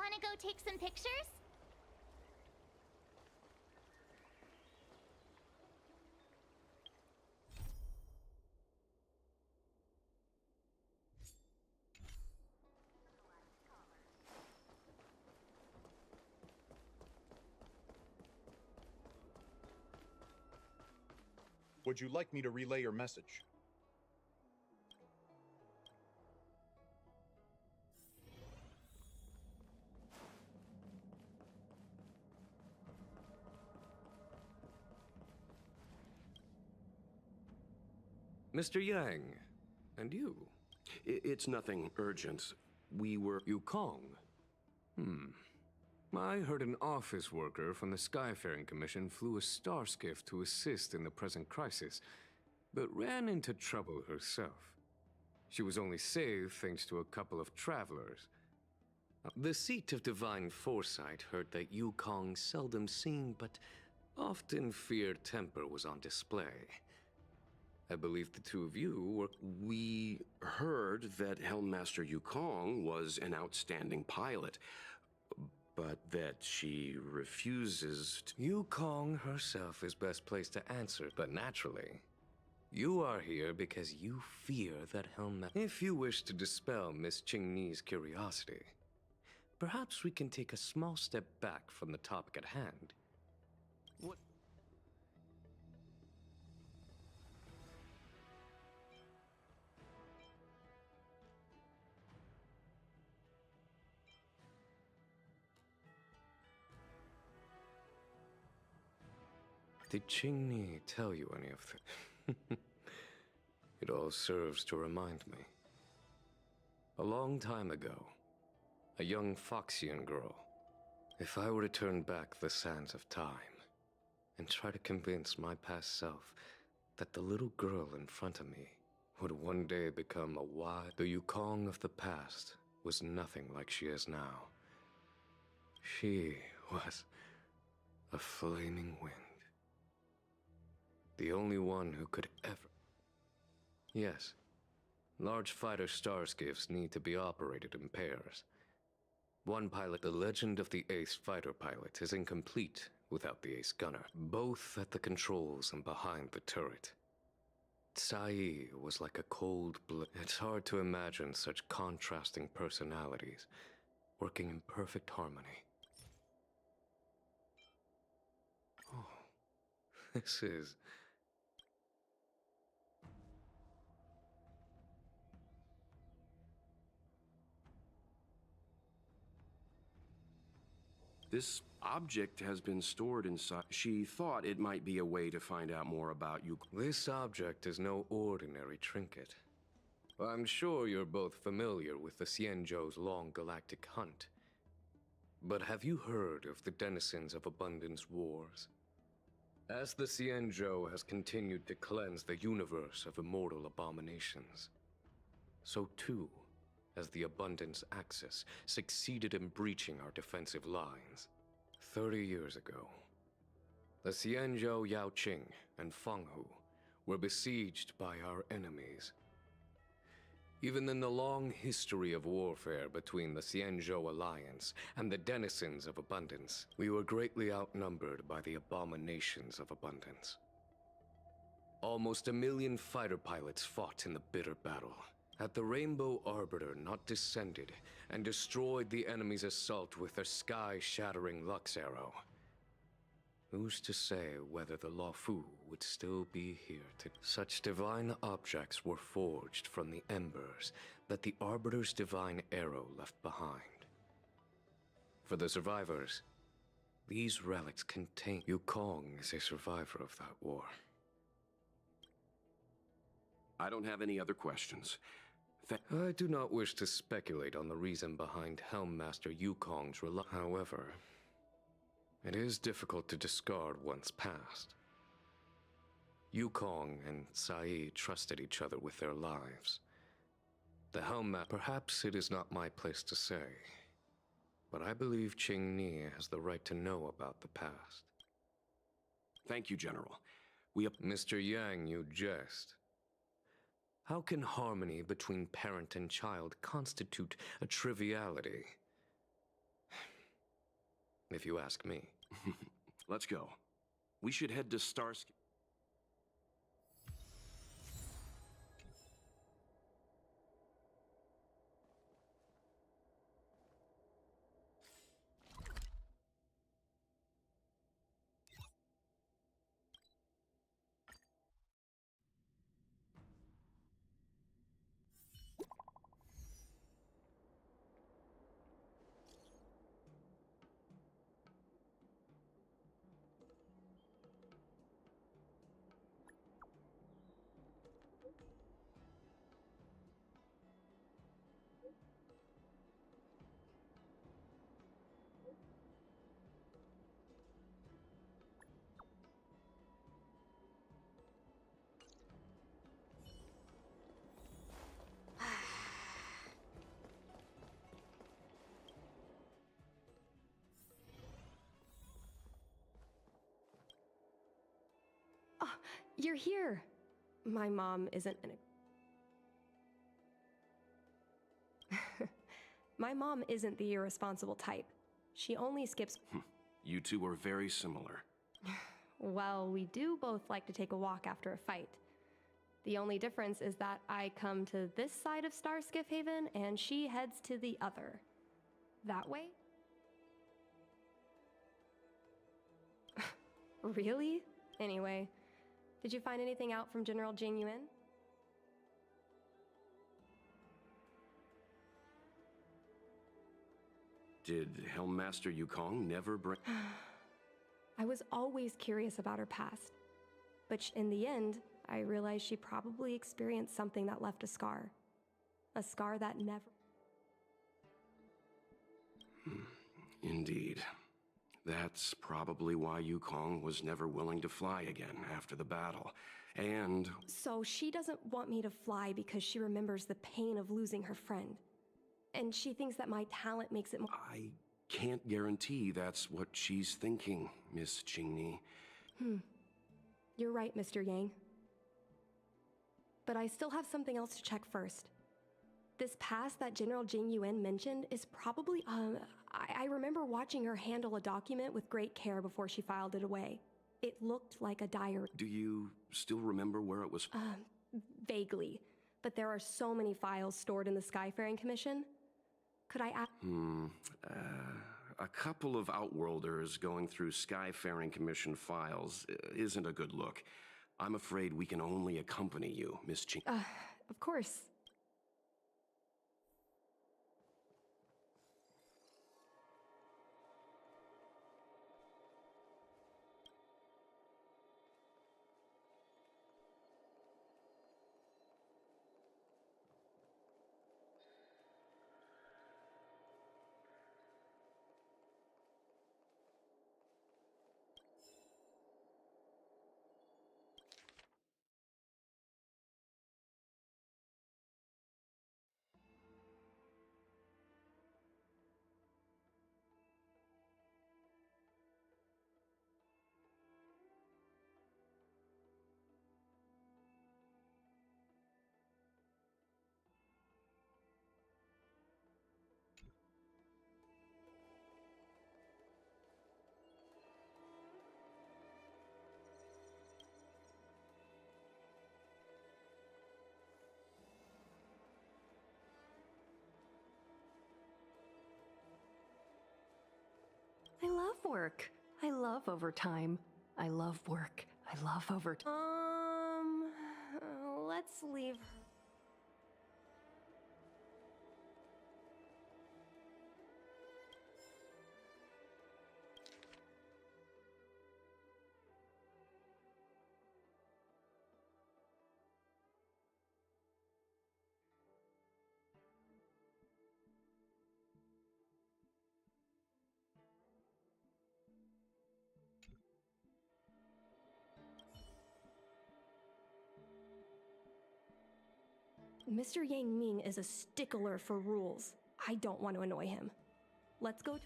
Wanna go take some pictures? Would you like me to relay your message? Mr. Yang, and you? It's nothing urgent. We were... Yukong? I heard an office worker from the Skyfaring Commission flew a star skiff to assist in the present crisis, but ran into trouble herself. She was only saved thanks to a couple of travelers. The seat of divine foresight heard that Yukong's seldom seen but often feared temper was on display. I believe the two of you were... We heard that Helmmaster Yukong was an outstanding pilot, but that she refuses to... Yukong herself is best placed to answer, but naturally, you are here because you fear that If you wish to dispel Miss Qingni's curiosity, perhaps we can take a small step back from the topic at hand. What? Did Qingni tell you any of this? It all serves to remind me. A long time ago, a young Foxian girl. If I were to turn back the sands of time and try to convince my past self that the little girl in front of me would one day become a wise... The Yukong of the past was nothing like she is now. She was a flaming wind. The only one who could ever... Yes, large fighter star skiffs need to be operated in pairs. One pilot, the legend of the ace fighter pilot, is incomplete without the ace gunner, both at the controls and behind the turret. Tsai was like a cold blood. It's hard to imagine such contrasting personalities working in perfect harmony. Oh, this is... This object has been stored inside... She thought it might be a way to find out more about you. This object is no ordinary trinket. I'm sure you're both familiar with the Xianzhou's long galactic hunt. But have you heard of the denizens of Abundance Wars? As the Xianzhou has continued to cleanse the universe of immortal abominations, so too as the Abundance Axis succeeded in breaching our defensive lines. 30 years ago, the Xianzhou Yaoqing and Fenghu were besieged by our enemies. Even in the long history of warfare between the Xianzhou Alliance and the denizens of Abundance, we were greatly outnumbered by the abominations of Abundance. Almost 1 million fighter pilots fought in the bitter battle. Had the Rainbow Arbiter not descended and destroyed the enemy's assault with their sky-shattering Lux Arrow, who's to say whether the Luofu would still be here to... Such divine objects were forged from the embers that the Arbiter's divine arrow left behind. For the survivors, these relics contain... Yukong is a survivor of that war. I don't have any other questions. I do not wish to speculate on the reason behind Helmmaster Yukong's However, it is difficult to discard one's past. Yukong and Tsai trusted each other with their lives. The Helmmaster... Perhaps it is not my place to say, but I believe Qingni has the right to know about the past. Thank you, General. Mr. Yang, you jest. How can harmony between parent and child constitute a triviality? if you ask me. Let's go. We should head to Starsky. Oh, you're here. My mom isn't an... My mom isn't the irresponsible type. She only skips... You two are very similar. Well, we do both like to take a walk after a fight. The only difference is that I come to this side of Starskiff Haven and she heads to the other. That way? Really? Anyway, did you find anything out from General Jing Yuan? Did Helmmaster Yukong never bring... I was always curious about her past. But in the end, I realized she probably experienced something that left a scar. A scar that never... Indeed. That's probably why Yukong was never willing to fly again after the battle. And... So she doesn't want me to fly because she remembers the pain of losing her friend. And she thinks that my talent makes it more... I can't guarantee that's what she's thinking, Miss Qingni. You're right, Mr. Yang. But I still have something else to check first. This pass that General Jing Yuan mentioned is probably, I remember watching her handle a document with great care before she filed it away. It looked like a diary. Do you still remember where it was? Vaguely. But there are so many files stored in the Skyfaring Commission. Could I ask? A couple of Outworlders going through Skyfaring Commission files isn't a good look. I'm afraid we can only accompany you, Miss Qing. Of course. I love work. I love overtime. I love work. I love overtime. Let's leave. Mr. Yang Ming is a stickler for rules. I don't want to annoy him. Let's go to...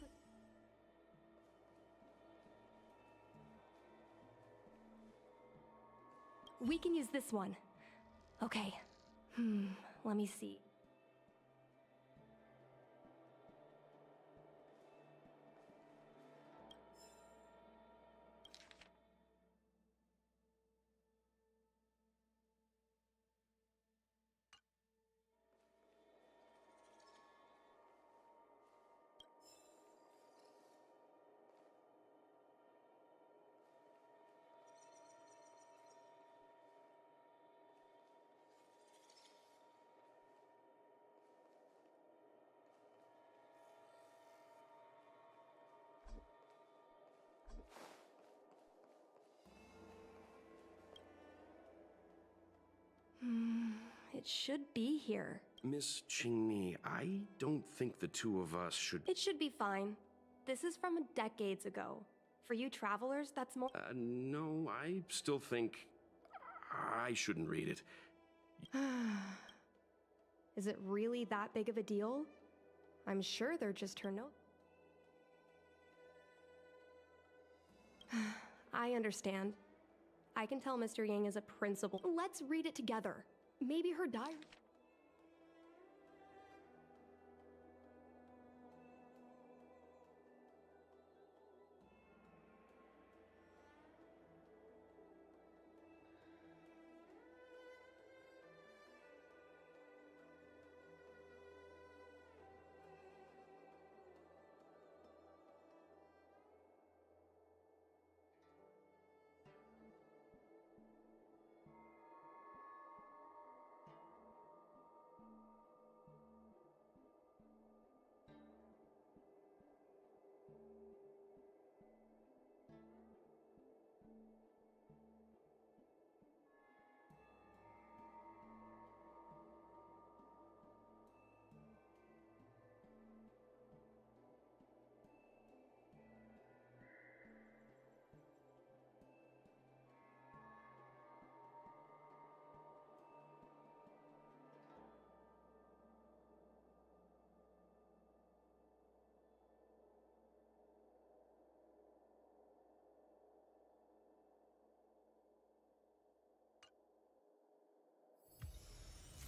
We can use this one. Okay. Let me see. It should be here. Miss Qingmi, I don't think the two of us should... It should be fine. This is from decades ago. For you travelers, that's more. No, I still think I shouldn't read it. Is it really that big of a deal? I'm sure they're just her notes. I understand. I can tell Mr. Yang is a principal. Let's read it together. Maybe her diary.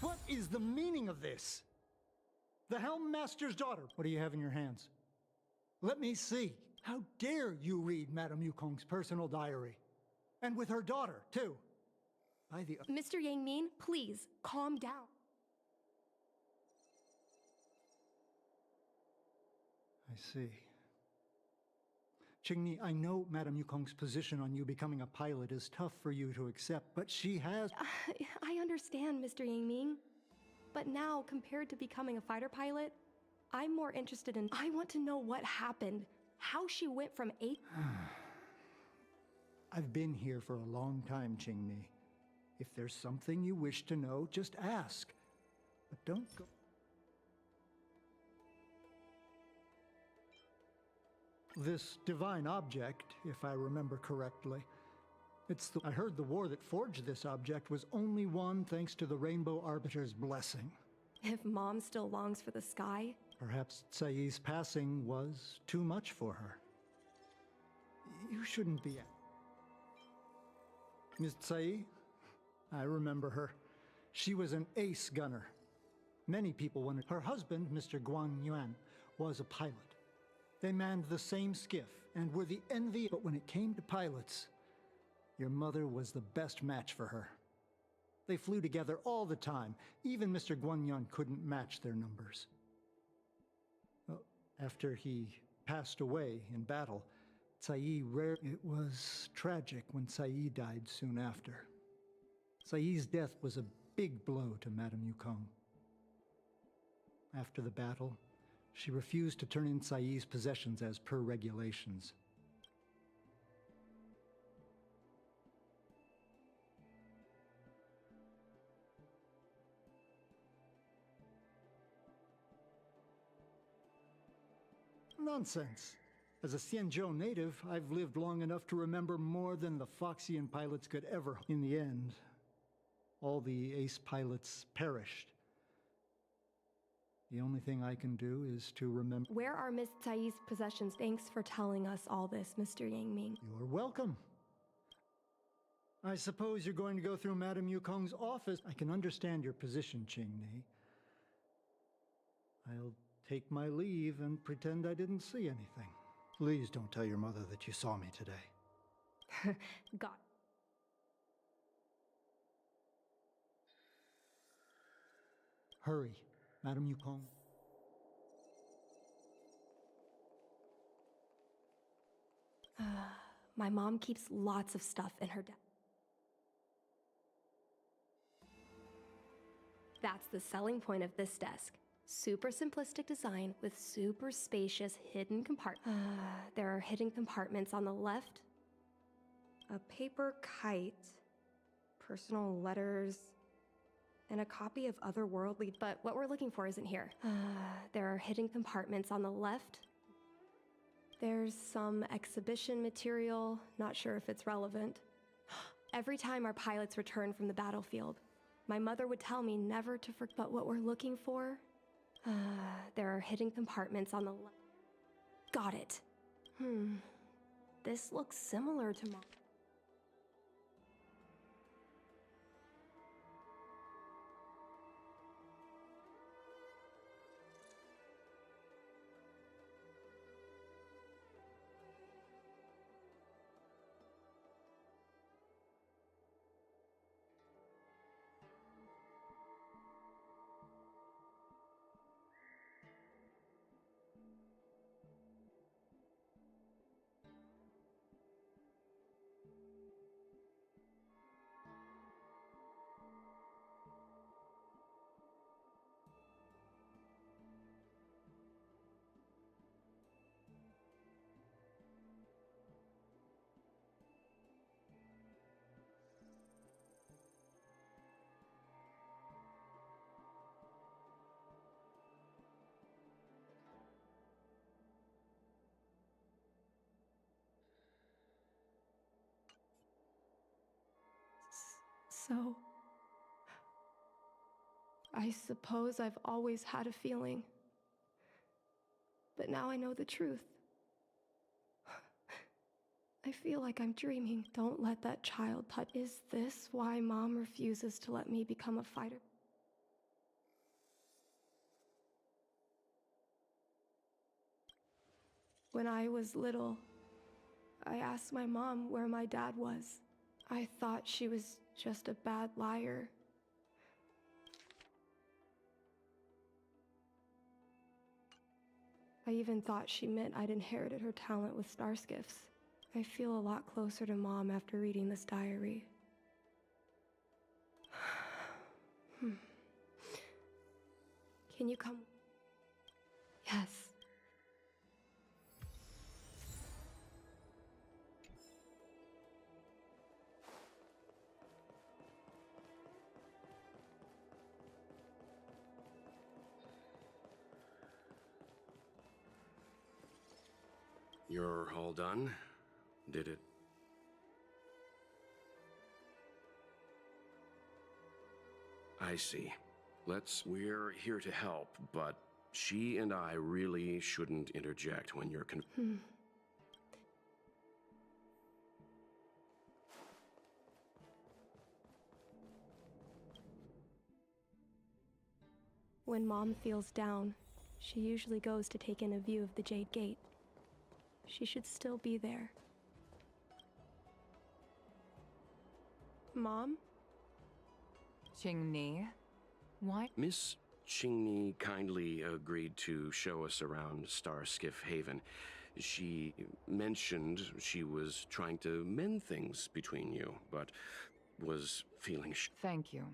What is the meaning of this? The Helm Master's daughter. What do you have in your hands? Let me see. How dare you read Madame Yukong's personal diary? And with her daughter, too. By the... Mr. Yang Min, please, calm down. I see. Qingni, I know Madame Yukong's position on you becoming a pilot is tough for you to accept, but she has... I understand, Mr. Yang Ming. But now, compared to becoming a fighter pilot, I'm more interested in... I want to know what happened. How she went from 8... I've been here for a long time, Qingmi. If there's something you wish to know, just ask. But don't go... This divine object, if I remember correctly, I heard the war that forged this object was only won thanks to the Rainbow Arbiter's blessing. If Mom still longs for the sky? Perhaps Tsai's passing was too much for her. You shouldn't be... Miss Tsai? I remember her. She was an ace gunner. Many people wanted... Her husband, Mr. Guan Yuan, was a pilot. They manned the same skiff and were the envy, but when it came to pilots, your mother was the best match for her. They flew together all the time. Even Mr. Guanyan couldn't match their numbers. Well, after he passed away in battle, Tsai It was tragic when Tsai died soon after. Tsai's death was a big blow to Madame Yukong. After the battle, she refused to turn in Tsai's possessions as per regulations. Nonsense. As a Xianzhou native, I've lived long enough to remember more than the Foxian pilots could ever. In the end, all the ace pilots perished. The only thing I can do is to remember... Where are Miss Tsai's possessions? Thanks for telling us all this, Mr. Yang Ming. You're welcome. I suppose you're going to go through Madame Yukong's office. I can understand your position, Qingni. I'll take my leave and pretend I didn't see anything. Please don't tell your mother that you saw me today. God. Hurry, Madame Yukong. My mom keeps lots of stuff in her desk. That's the selling point of this desk. Super simplistic design with super spacious hidden compartments. There are hidden compartments on the left. A paper kite. Personal letters. and a copy of Otherworldly, but what we're looking for isn't here. There are hidden compartments on the left. There's some exhibition material, not sure if it's relevant. Every time our pilots return from the battlefield, my mother would tell me never to forget. But what we're looking for? There are hidden compartments on the left. Got it. This looks similar to Mom. So, I suppose I've always had a feeling. But now I know the truth. I feel like I'm dreaming. Don't let that child touch. Is this why Mom refuses to let me become a fighter? When I was little, I asked my mom where my dad was. I thought she was just a bad liar. I even thought she meant I'd inherited her talent with star skiffs. I feel a lot closer to Mom after reading this diary. Can you come? Yes. You're all done? Did it? I see. We're here to help, but she and I really shouldn't interject when you're When Mom feels down, she usually goes to take in a view of the Jade Gate. She should still be there. Mom? Qingni, why? Miss Qingni kindly agreed to show us around Star Skiff Haven. She mentioned she was trying to mend things between you, but was feeling Thank you.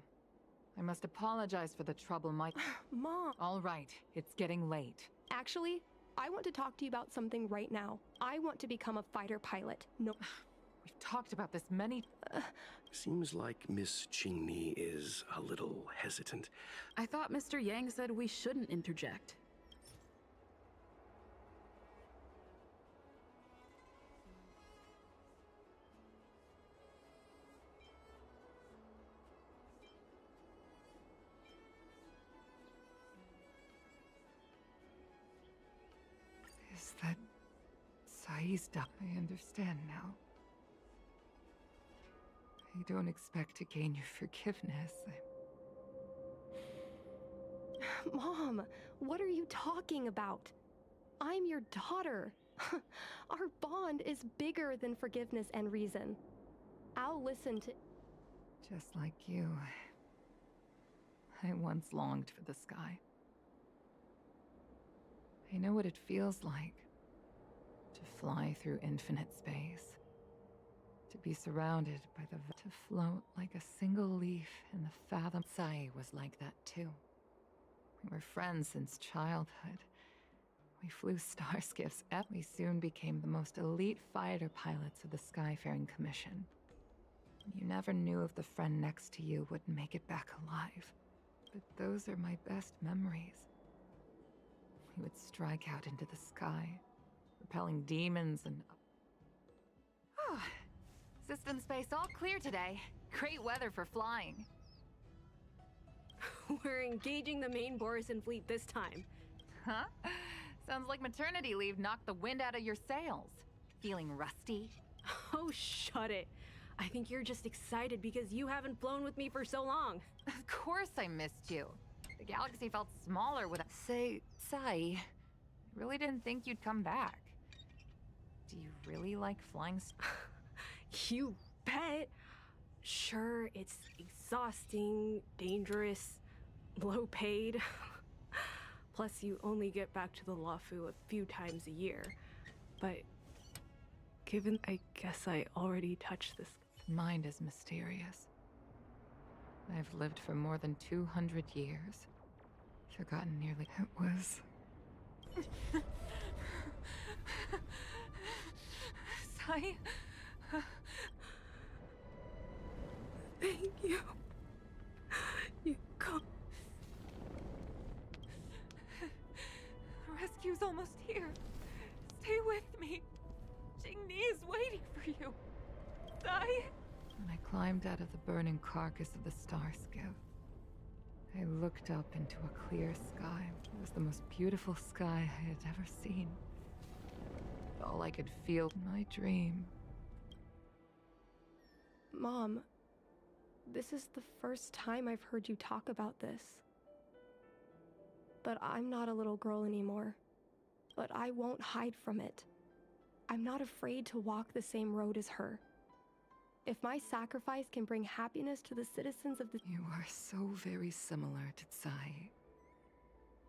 I must apologize for the trouble my... Mom! All right, it's getting late. Actually, I want to talk to you about something right now. I want to become a fighter pilot. No. We've talked about this many... Seems like Miss Qingni is a little hesitant. I thought Mr. Yang said we shouldn't interject. Is that... Saizda? I understand now. I don't expect to gain your forgiveness. Mom, what are you talking about? I'm your daughter. Our bond is bigger than forgiveness and reason. I'll listen to... Just like you, I once longed for the sky. I know what it feels like to fly through infinite space, to be surrounded by to float like a single leaf in the fathom. Sai was like that too. We were friends since childhood. We flew star skiffs. We soon became the most elite fighter pilots of the Skyfaring Commission. You never knew if the friend next to you would make it back alive. But those are my best memories. We would strike out into the sky, repelling demons and... Oh, system space all clear today. Great weather for flying. We're engaging the main Borisan fleet this time. Huh? Sounds like maternity leave knocked the wind out of your sails. Feeling rusty? Oh, shut it. I think you're just excited because you haven't flown with me for so long. Of course I missed you. The galaxy felt smaller without... Say, Sai, I really didn't think you'd come back. Do you really like flying? You bet. Sure, it's exhausting, dangerous, low paid. Plus, you only get back to the Luofu a few times a year. But given I guess I already touched this. Mind is mysterious. I've lived for more than 200 years. Forgotten nearly... It was... Sai? Thank you. You come. Rescue's almost here. Stay with me. Jingni is waiting for you. Sai? When I climbed out of the burning carcass of the star skiff, I looked up into a clear sky. It was the most beautiful sky I had ever seen. All I could feel in my dream. Mom, this is the first time I've heard you talk about this. But I'm not a little girl anymore. But I won't hide from it. I'm not afraid to walk the same road as her. If my sacrifice can bring happiness to the citizens of the... You are so very similar to Tsai.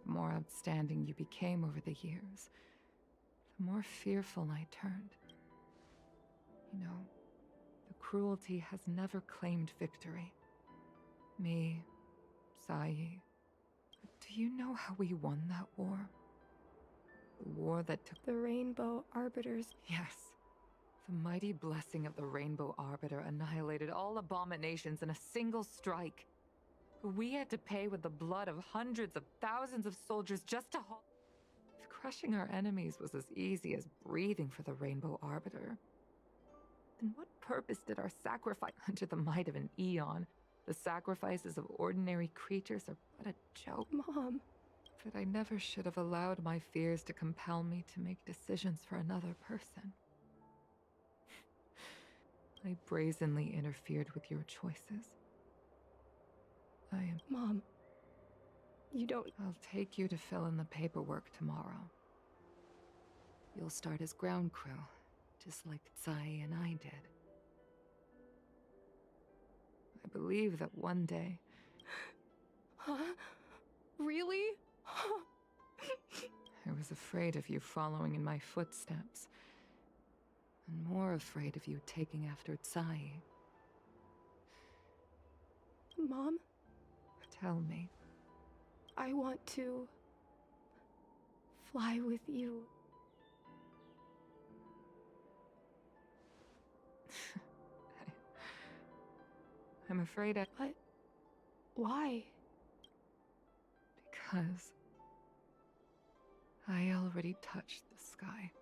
The more outstanding you became over the years, the more fearful I turned. You know, the cruelty has never claimed victory. Me, Tsai. But do you know how we won that war? The war that took... The Rainbow Arbiters. Yes. The mighty blessing of the Rainbow Arbiter annihilated all abominations in a single strike. We had to pay with the blood of hundreds of thousands of soldiers just to halt. If crushing our enemies was as easy as breathing for the Rainbow Arbiter, then what purpose did our sacrifice under the might of an eon? The sacrifices of ordinary creatures are but a joke. Mom. But I never should have allowed my fears to compel me to make decisions for another person. I brazenly interfered with your choices. I am... Mom, you don't... I'll take you to fill in the paperwork tomorrow. You'll start as ground crew, just like Tsai and I did. I believe that one day... Huh? Really? I was afraid of you following in my footsteps. And more afraid of you taking after Tsai. Mom? Tell me. I want to... fly with you. I'm afraid I... But... why? Because... I already touched the sky.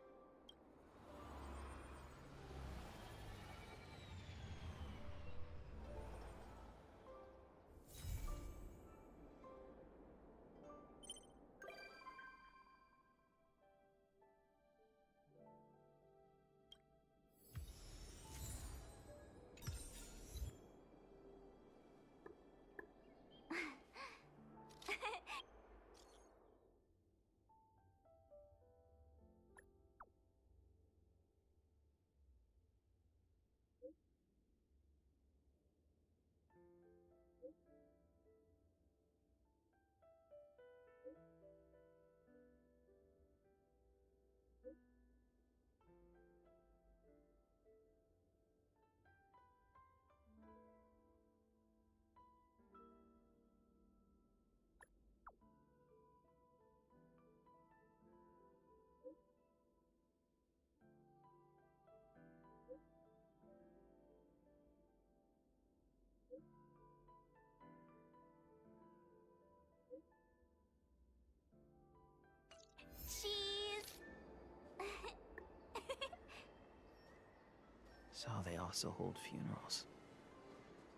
So they also hold funerals.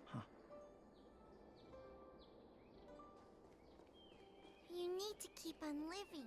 Huh. You need to keep on living.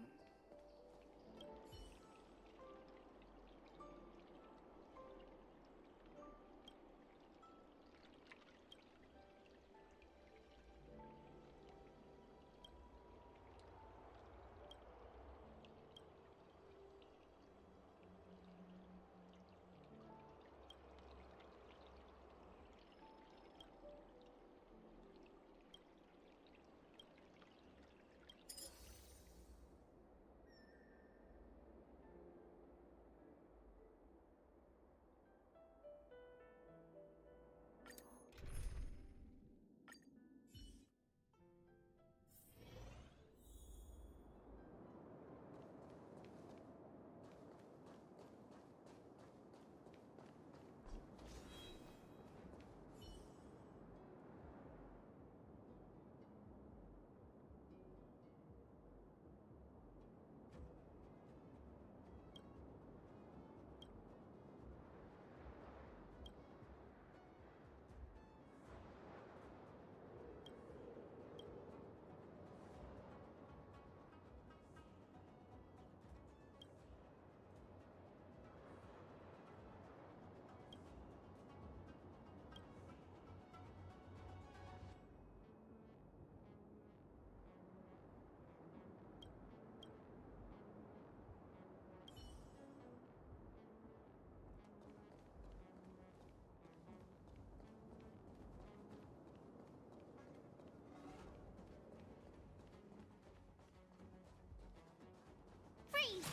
Freeze!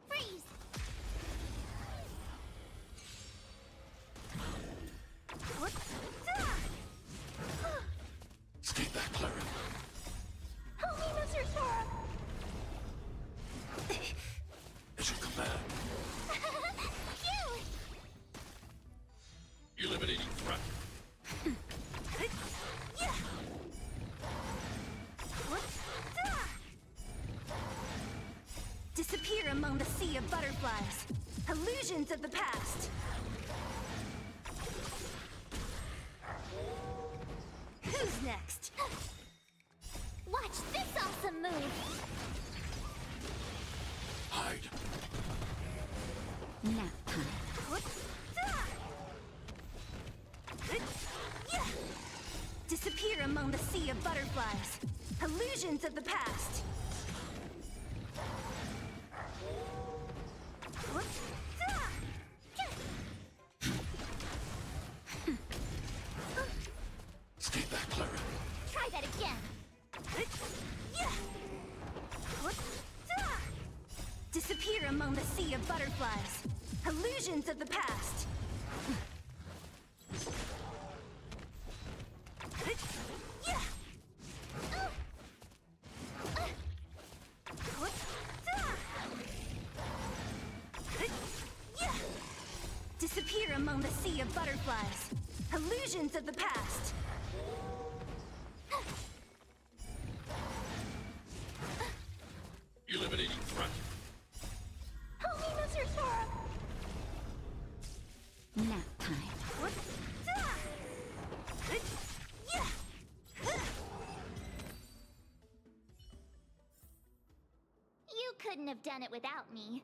Freeze! What? Stay back, Clara. Help me, Mr. Sora! As you command. You! Eliminating threat. Disappear among the sea of butterflies. Illusions of the past. Who's next? Watch this awesome move! Hide. Nap time. Disappear among the sea of butterflies. Illusions of the past. Stay back, Clara. Try that again. Disappear among the sea of butterflies. Illusions of the past. Disappear among the sea of butterflies. Illusions of the past. Eliminating threat. Help me, Mr. Sora! Nap time. You couldn't have done it without me.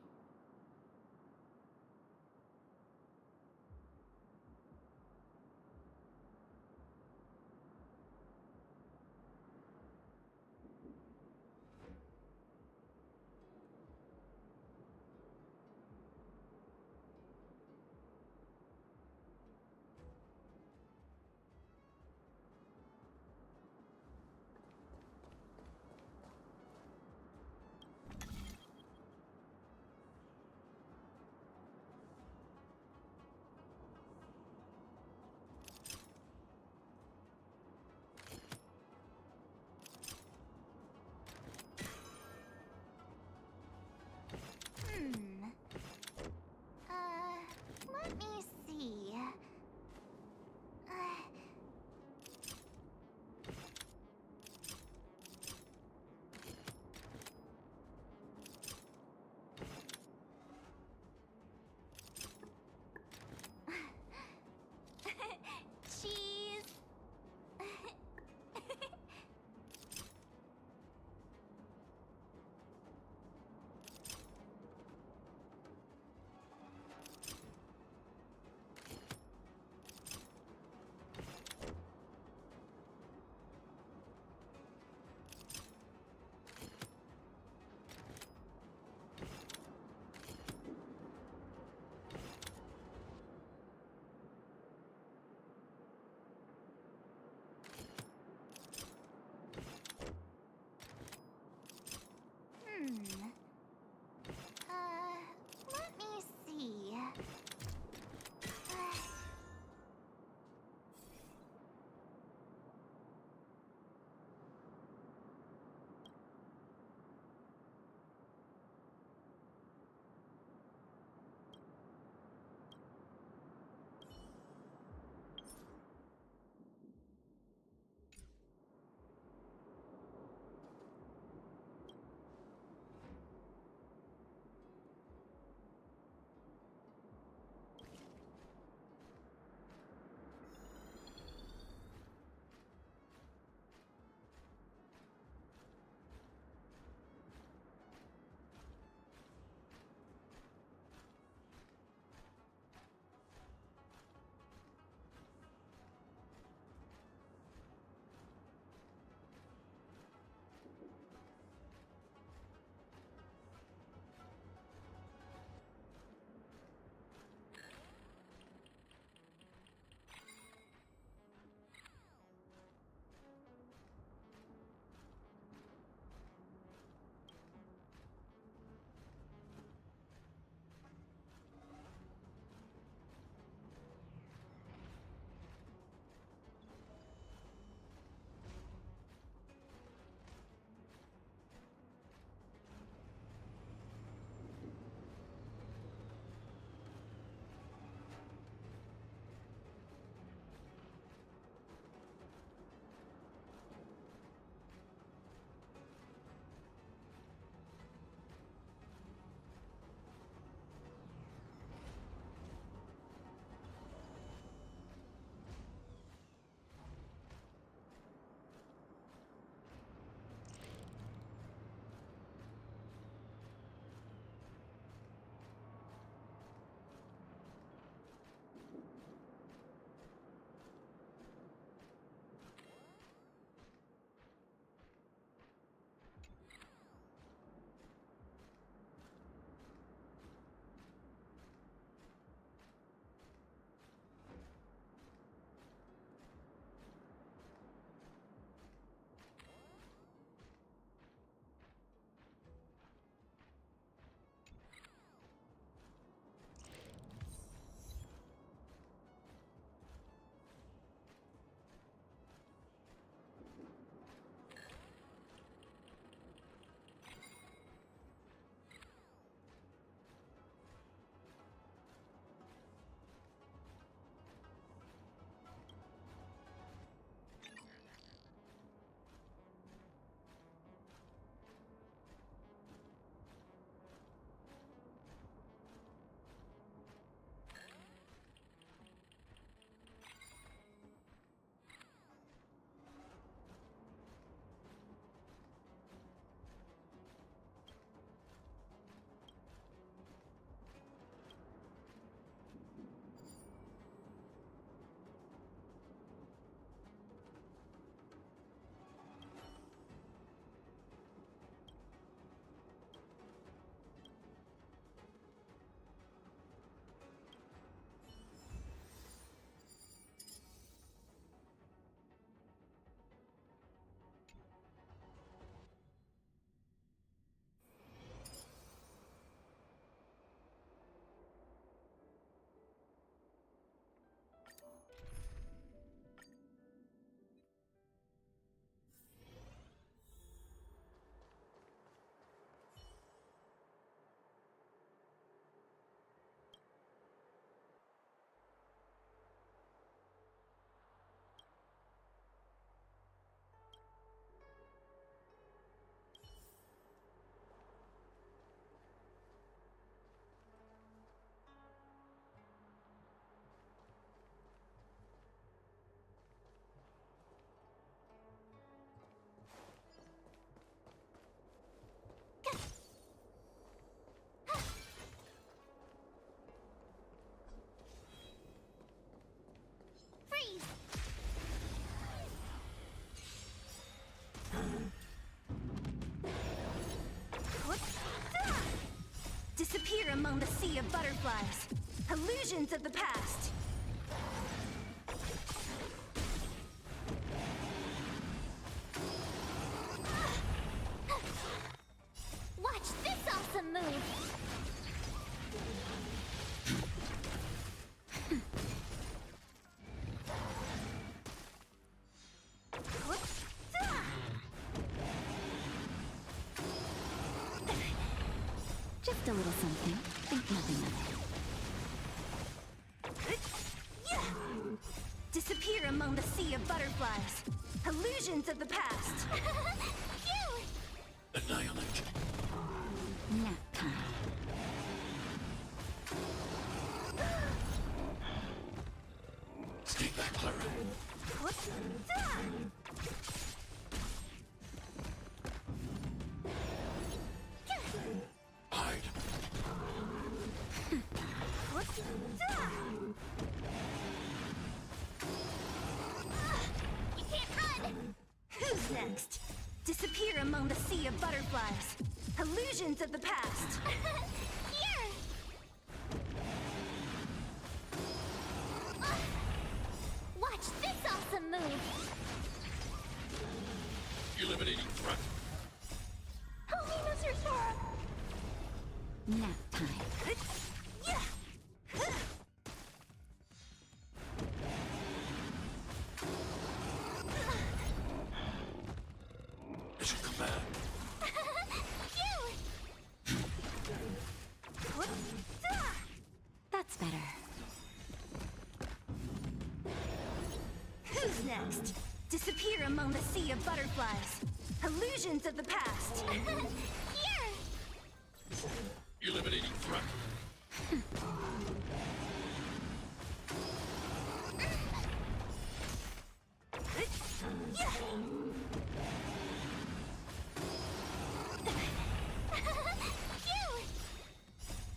among the sea of butterflies. Illusions of the past. Watch this awesome move! Just a little something. Think nothing of it. Disappear among the sea of butterflies. Illusions of the past. Annihilate. Nap time. Stay back, Clara. Hide. You can't run! Who's next? Disappear among the sea of butterflies. Illusions of the past. Here! Watch this awesome move! Eliminating threat. Help me, Mr. Sora! Nap time. Mission command. That's better. Who's next? Disappear among the sea of butterflies. Illusions of the past. Here! Eliminating threat.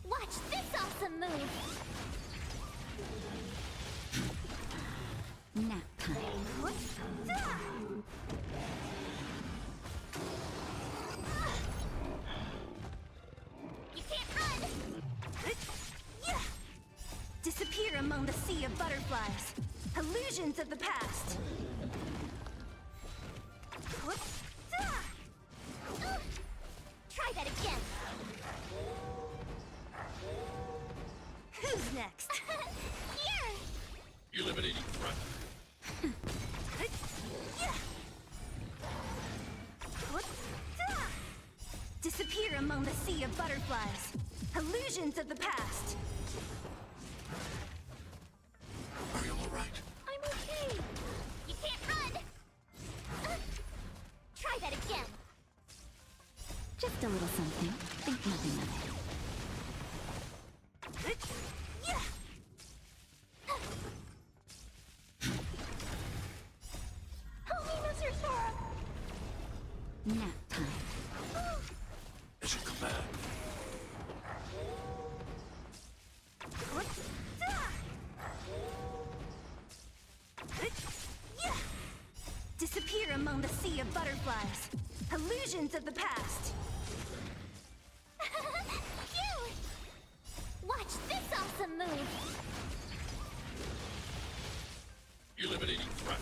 Watch this awesome move! Nap time. You can't run! Disappear among the sea of butterflies. Illusions of the past. Try that again. Who's next? Here! Eliminating threat. Disappear among the sea of butterflies. Illusions of the past. Are you alright? I'm okay. You can't run. Try that again. Just a little something. Think nothing of it. Help me, Mr. Sora. Nap time. Mission command. Disappear among the sea of butterflies. Illusions of the past. Phew! Watch this awesome move. Eliminating threat.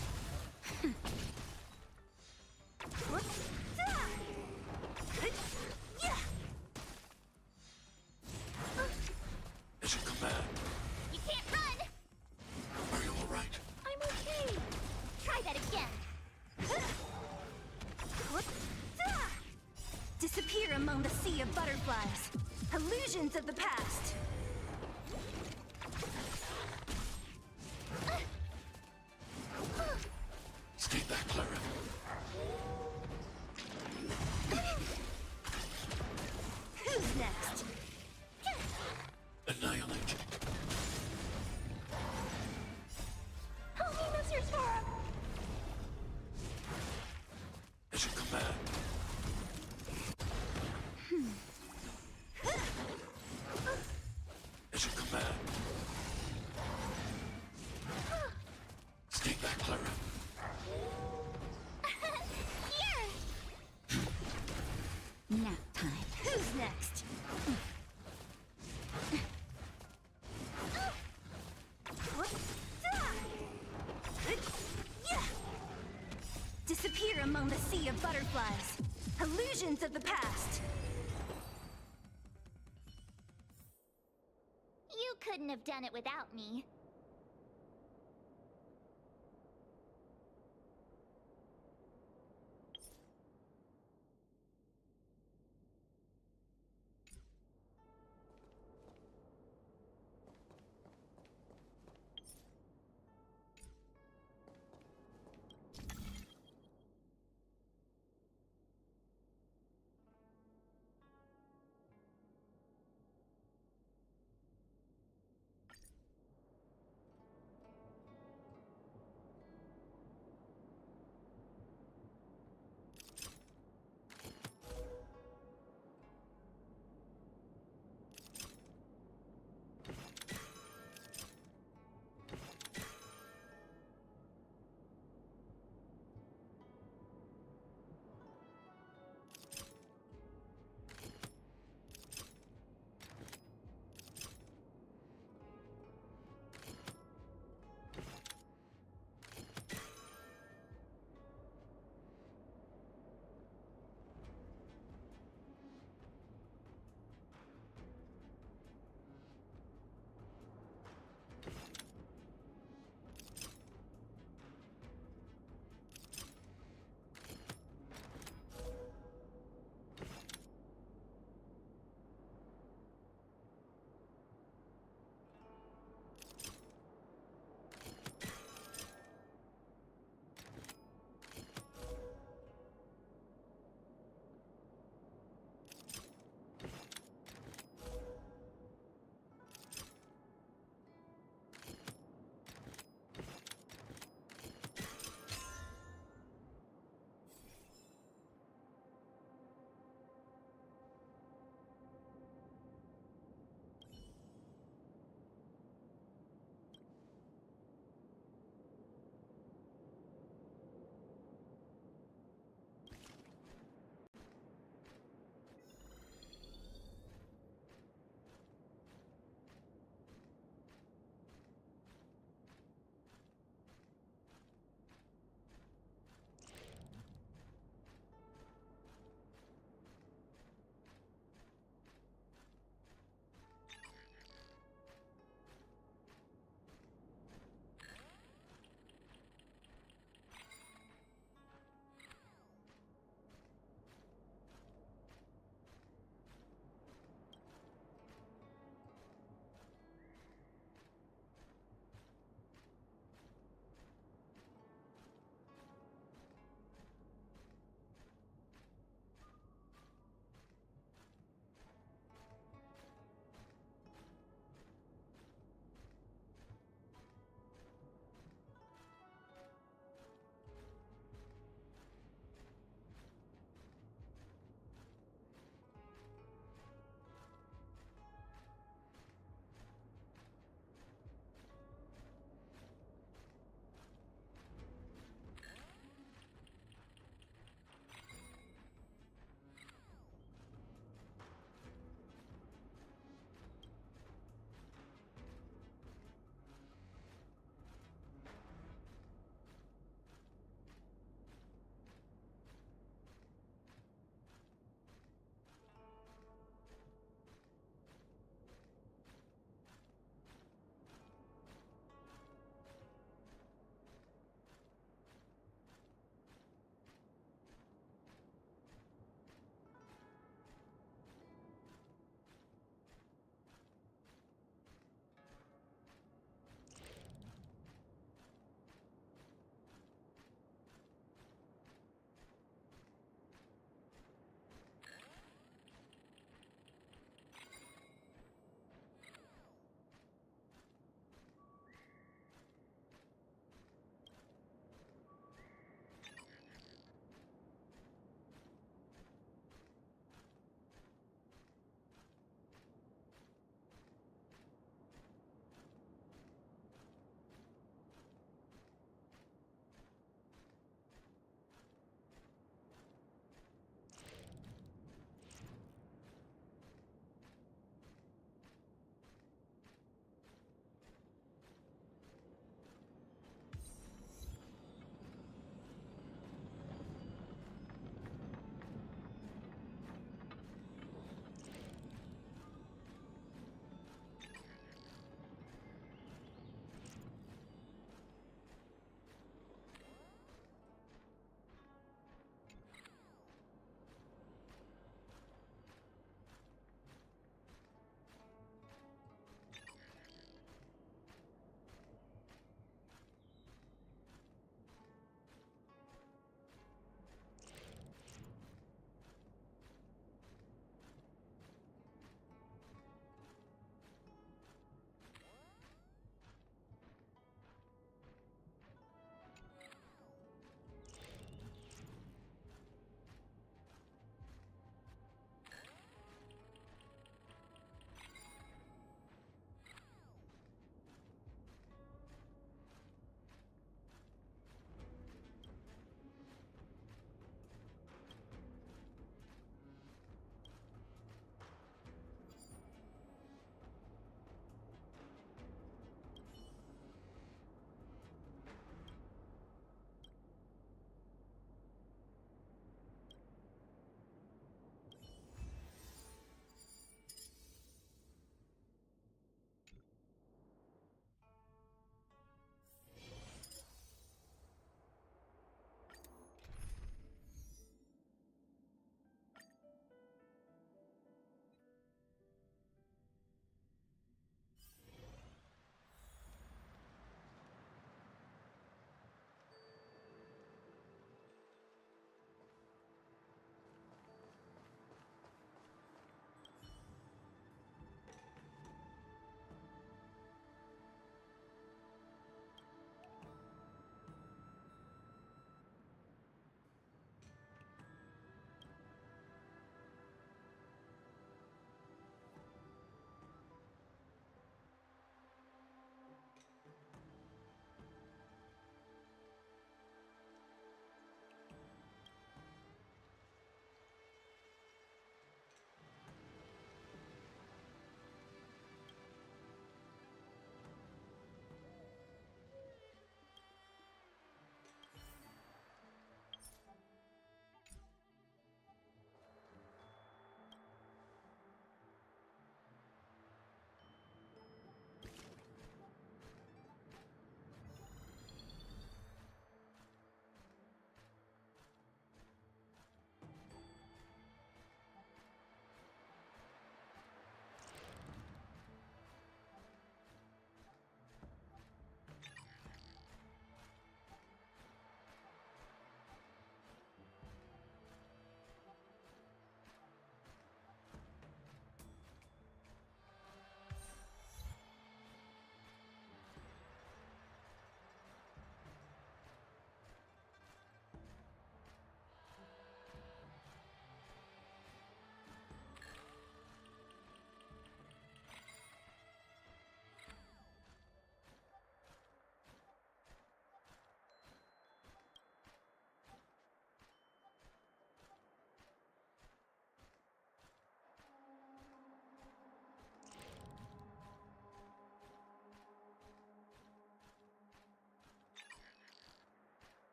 Mission command. You can't run. Are you alright? I'm okay. Try that again. Disappear among the sea of butterflies. Illusions of the past. Stay back, Clara. Who's next? Annihilate. Help me, Mr. Sora. Mission command. Mission command. Stay back, Clara. Here! Nap time. Who's next? sea of butterflies. Illusions of the past. You couldn't have done it without me.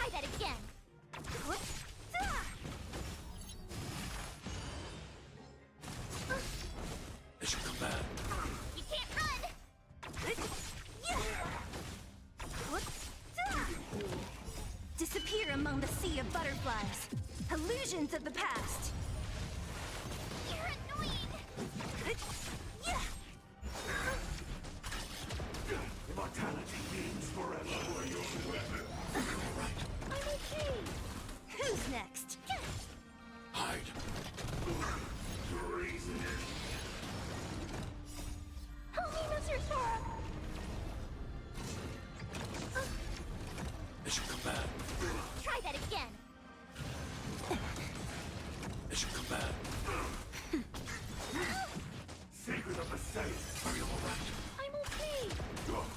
Try that again. It should come back. You can't run! Disappear among the sea of butterflies. Illusions of the past. You're annoying! Immortality means forever. I'm okay. Who's next? Hide. Help me, Mr. Sora. It should come back. Try that again. It should come back. Secret of the safe. Are you alright? I'm okay.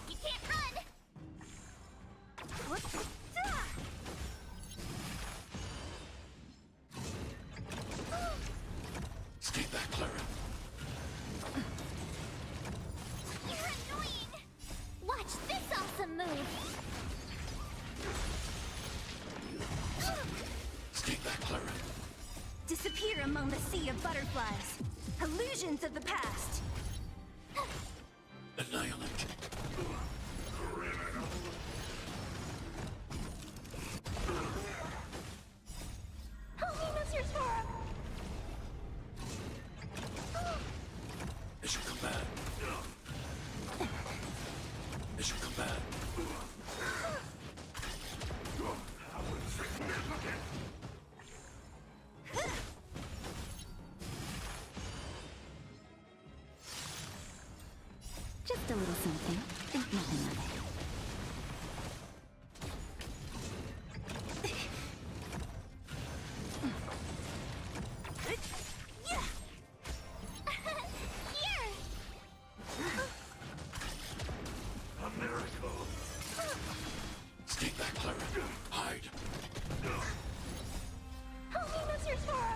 You can't run! Stay back, Clara. You're annoying! Watch this awesome move! Stay back, Clara. Disappear among the sea of butterflies. Illusions of the past. Annihilate. Help me, Mr. Sora. It should come back. It should come back. Just a little something. Think nothing of it. Here! A miracle. Stay back, Clara. Hide. Help me, Mr. Sora.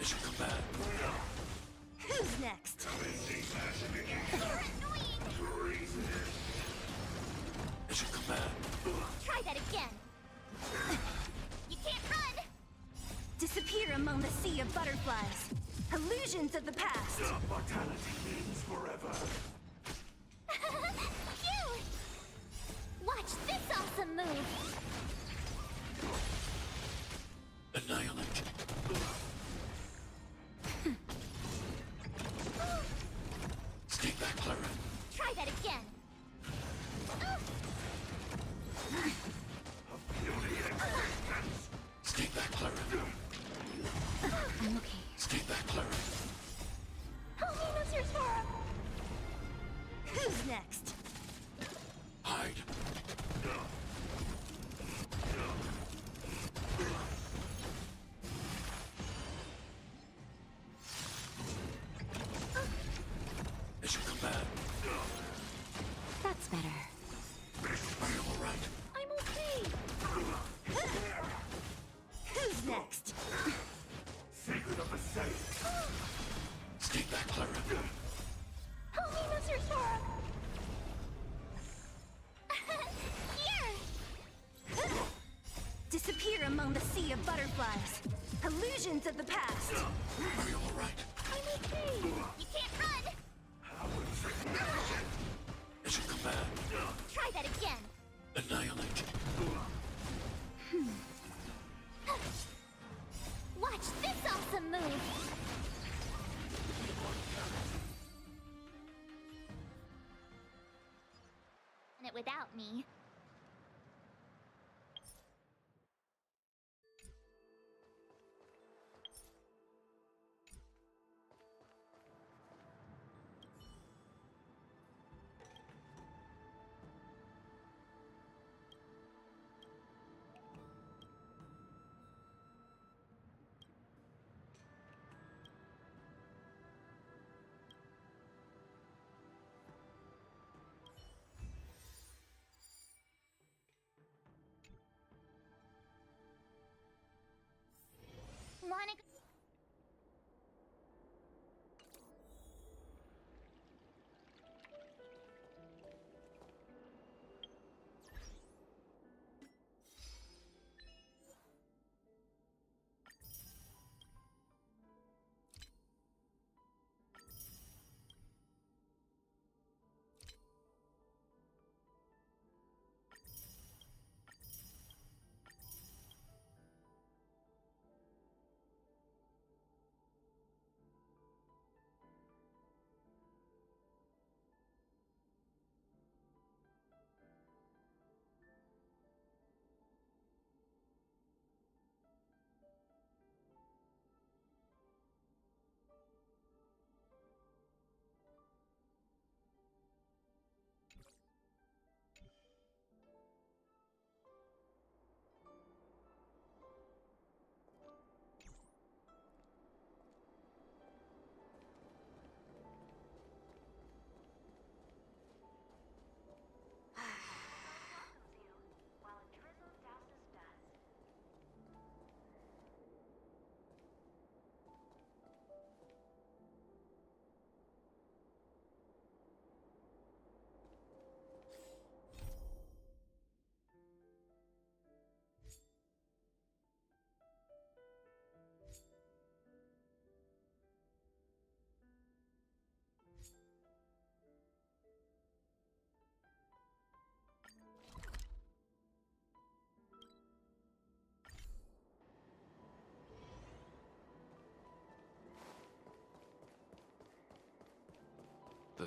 It should come back. Who's next? You're annoying! It should come back. Try that again. You can't run! Disappear among the sea of butterflies. Illusions of the past. Mortality means forever. Phew! Watch this awesome move! Annihilate. Stay back, Clara. Try that again. Stay back, Clara. I'm okay. Stay back, Clara. Help me, Mr. Sora. Who's next? Hide. It should come back. That's better. Are you alright? I'm okay. Who's next? Secret of the safe. Stay back, Clara. Help me, Mr. Sora. Here! Disappear among the sea of butterflies. Illusions of the past. Are you alright? I'm okay. You can't run! It should come back. Try that again. Annihilate. Watch this awesome move! And it without me.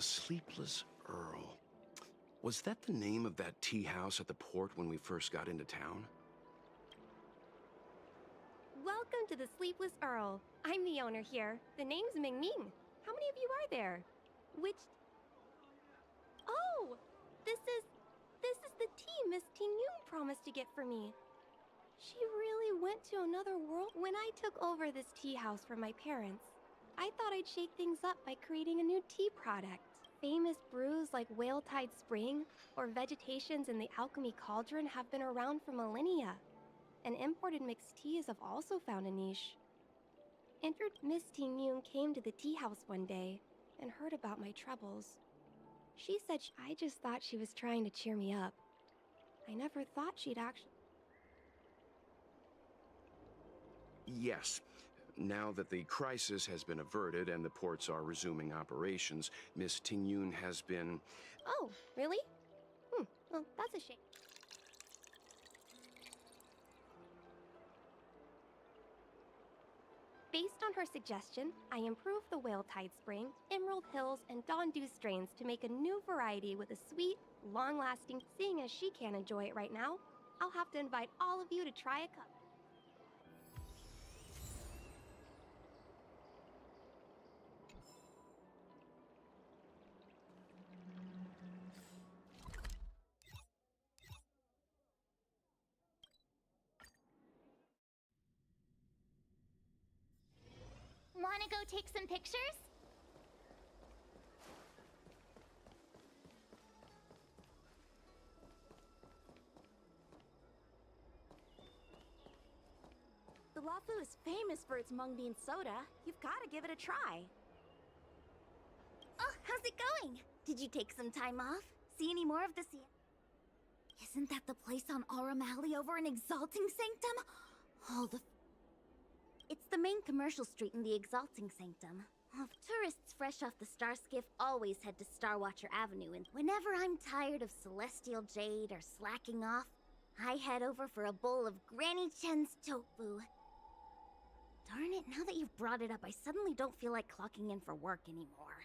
The Sleepless Earl. Was that the name of that tea house at the port when we first got into town? Welcome to the Sleepless Earl. I'm the owner here. The name's Ming Ming. How many of you are there? Which... Oh! This is the tea Miss Ting Yun promised to get for me. She really went to another world. When I took over this tea house from my parents, I thought I'd shake things up by creating a new tea product. Famous brews like Whale Tide Spring or Vegetations in the Alchemy Cauldron have been around for millennia. And imported mixed teas have also found a niche. Miss Ting Yun came to the tea house one day and heard about my troubles. She said I just thought she was trying to cheer me up. I never thought she'd actually... Yes. Now that the crisis has been averted and the ports are resuming operations, Miss Ting Yun has been... Oh, really? Well, that's a shame. Based on her suggestion, I improved the Whale Tide Spring, Emerald Hills, and Dawn Dew strains to make a new variety with a sweet, long-lasting... Seeing as she can't enjoy it right now, I'll have to invite all of you to try a cup. Wanna go take some pictures? The Lafu is famous for its mung bean soda. You've gotta give it a try. Oh, how's it going? Did you take some time off? See any more of the sea? Isn't that the place on Aurum Alley over in Exalting Sanctum? All the... It's the main commercial street in the Exalting Sanctum. Oh, tourists fresh off the Star Skiff always head to Starwatcher Avenue, and whenever I'm tired of Celestial Jade or slacking off, I head over for a bowl of Granny Chen's tofu. Darn it, now that you've brought it up, I suddenly don't feel like clocking in for work anymore.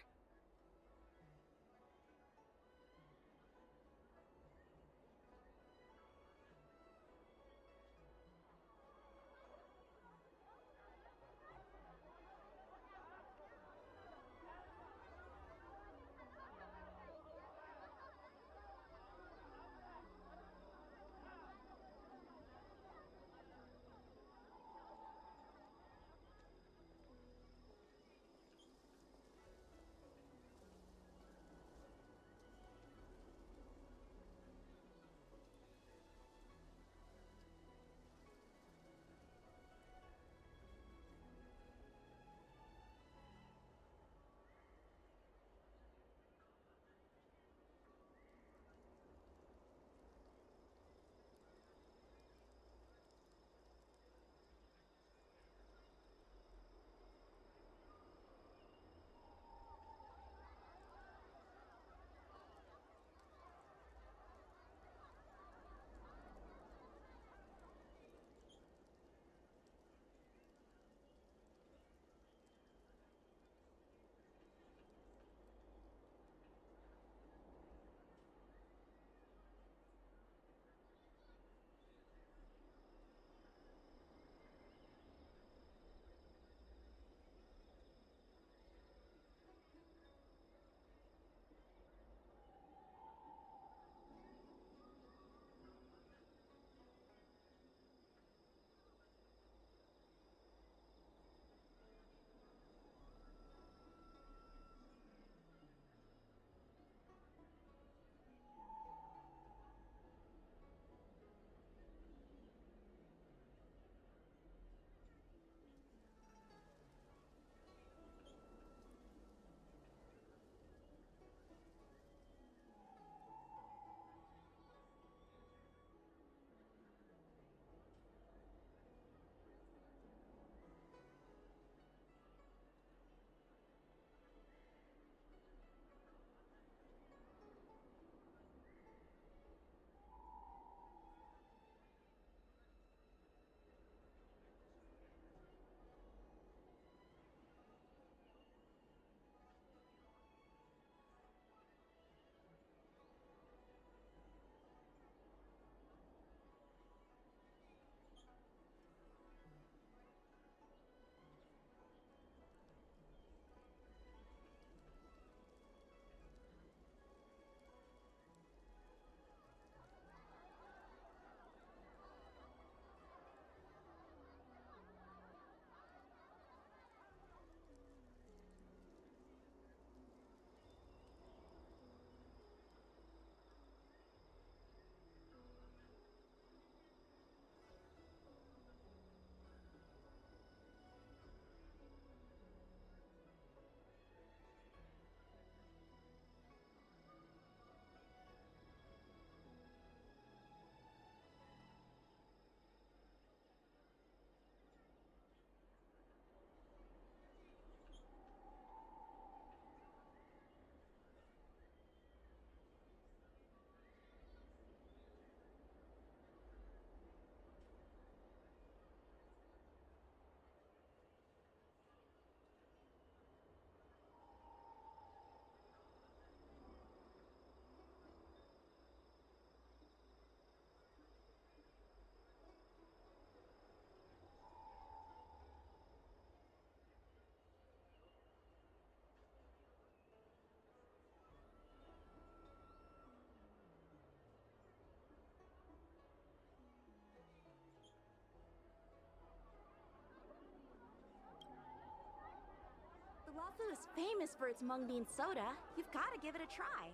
Lafu is famous for its mung bean soda. You've got to give it a try.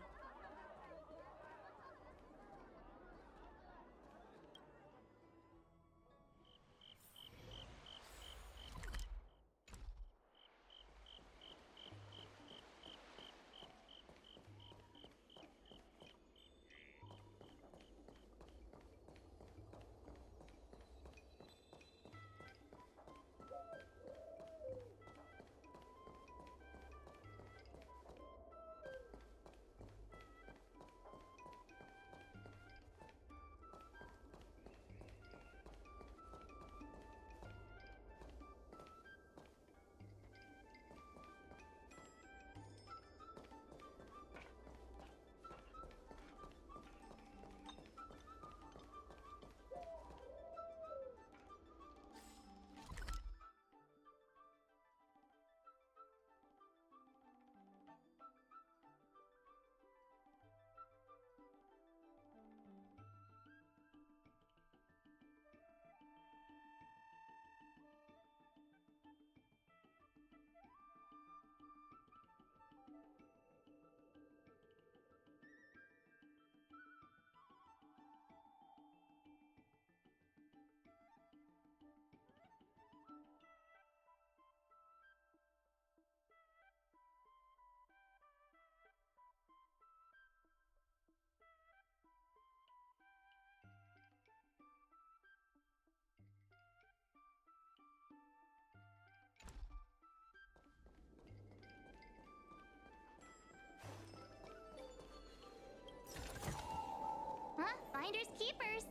Huh? Finders keepers.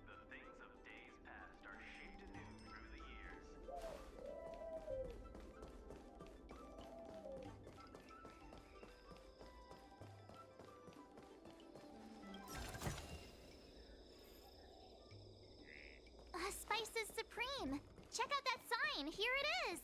The things of days past are shaped anew through the years. Spice is supreme. Check out that sign. Here it is.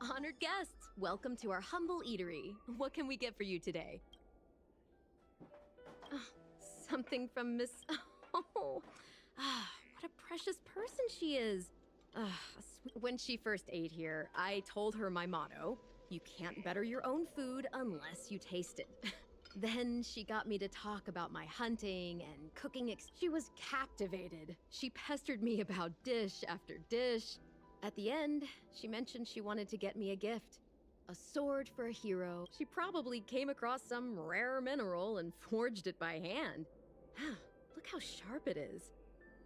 Honored guests, welcome to our humble eatery. What can we get for you today? Something from Miss... Oh, what a precious person she is. When she first ate here, I told her my motto, you can't better your own food unless you taste it. Then she got me to talk about my hunting and cooking. She was captivated. She pestered me about dish after dish. At the end, she mentioned she wanted to get me a gift. A sword for a hero. She probably came across some rare mineral and forged it by hand. Look how sharp it is.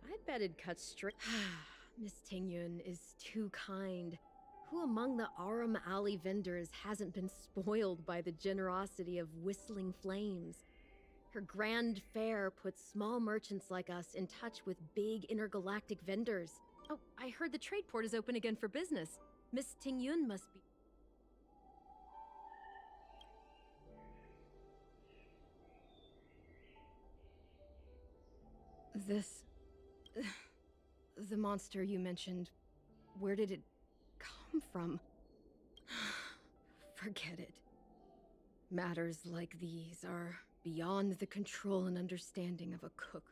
I bet it'd cut straight. Miss Tingyun is too kind. Who among the Aram Alley vendors hasn't been spoiled by the generosity of whistling flames? Her grand fare puts small merchants like us in touch with big intergalactic vendors. Oh, I heard the trade port is open again for business. Miss Tingyun must be... This... The monster you mentioned, where did it come from? Forget it. Matters like these are beyond the control and understanding of a cook.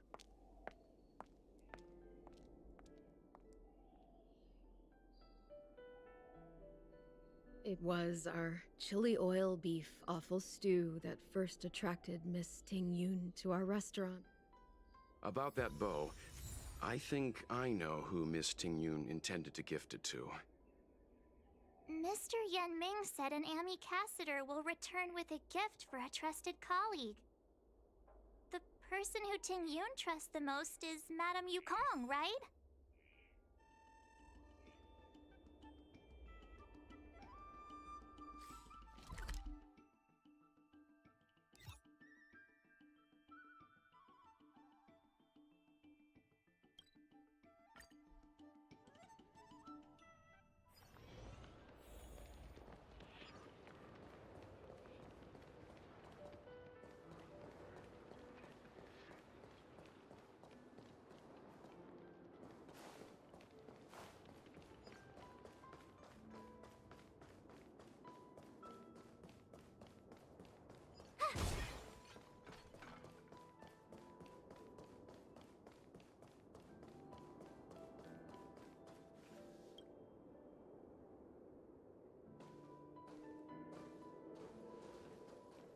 It was our chili oil beef offal stew that first attracted Miss Ting Yun to our restaurant. About that bow, I think I know who Miss Ting Yun intended to gift it to. Mr. Yan Ming said an ambassador will return with a gift for a trusted colleague. The person who Ting Yun trusts the most is Madame Yukong, right?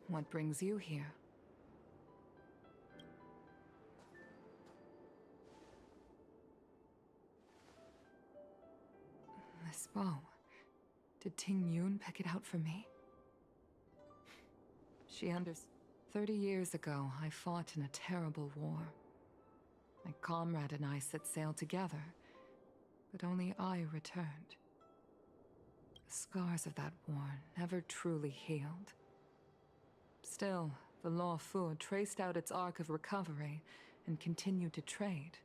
What brings you here? This bow. Did Ting Yun pick it out for me? She understands. 30 years ago, I fought in a terrible war. My comrade and I set sail together, but only I returned. The scars of that war never truly healed. Still, the Law Fu traced out its arc of recovery and continued to trade.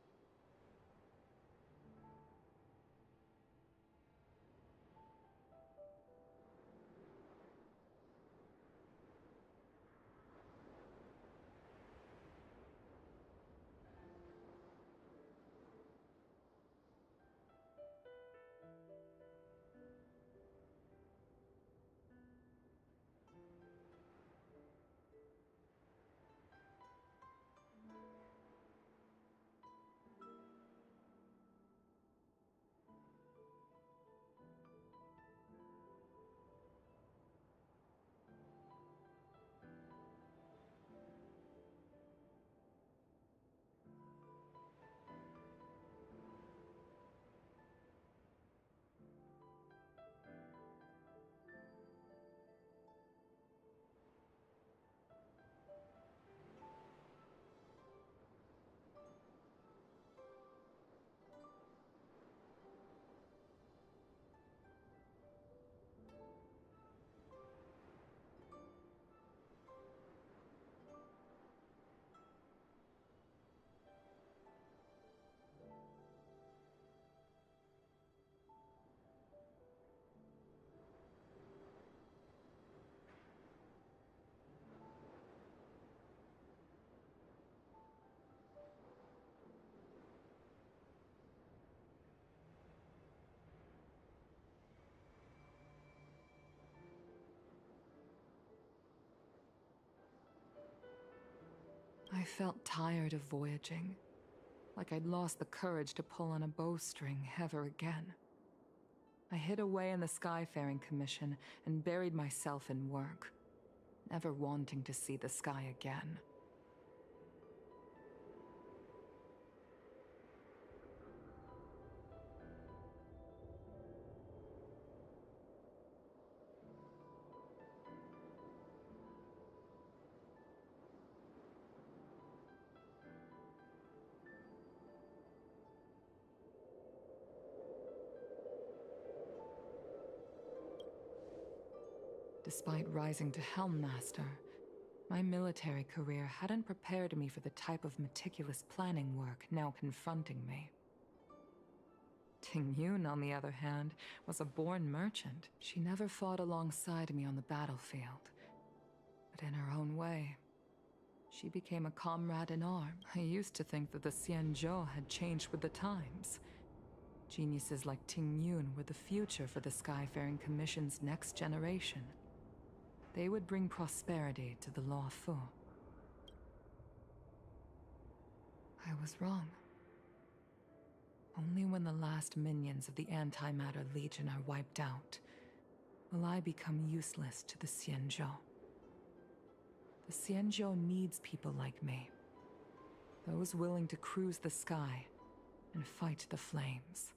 I felt tired of voyaging, like I'd lost the courage to pull on a bowstring ever again. I hid away in the Skyfaring Commission and buried myself in work, never wanting to see the sky again. Despite rising to Helm Master, my military career hadn't prepared me for the type of meticulous planning work now confronting me. Ting Yun, on the other hand, was a born merchant. She never fought alongside me on the battlefield, but in her own way, she became a comrade in arms. I used to think that the Xianzhou had changed with the times. Geniuses like Ting Yun were the future for the Skyfaring Commission's next generation. They would bring prosperity to the Law Fu. I was wrong. Only when the last minions of the Antimatter Legion are wiped out will I become useless to the Xianzhou. The Xianzhou needs people like me. Those willing to cruise the sky and fight the flames.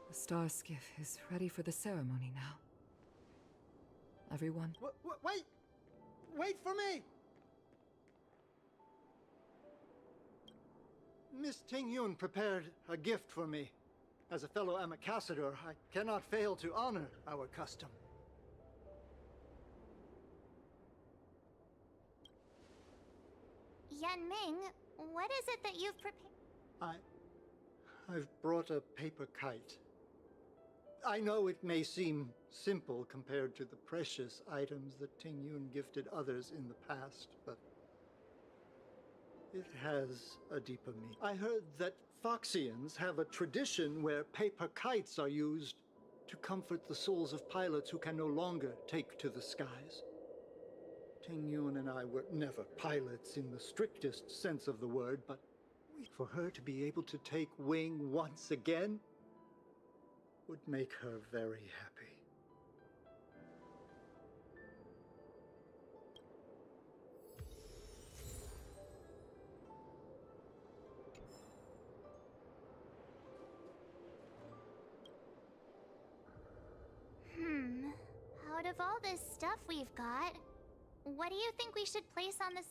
The star skiff is ready for the ceremony now. Everyone? Wait! Wait for me! Miss Ting Yun prepared a gift for me. As a fellow ambassador, I cannot fail to honor our custom. Yan Ming, what is it that you've prepared? I've brought a paper kite. I know it may seem simple compared to the precious items that Ting Yun gifted others in the past, but it has a deeper meaning. I heard that Foxians have a tradition where paper kites are used to comfort the souls of pilots who can no longer take to the skies. Ting Yun and I were never pilots in the strictest sense of the word, but for her to be able to take wing once again would make her very happy. Out of all this stuff we've got, what do you think we should place on this?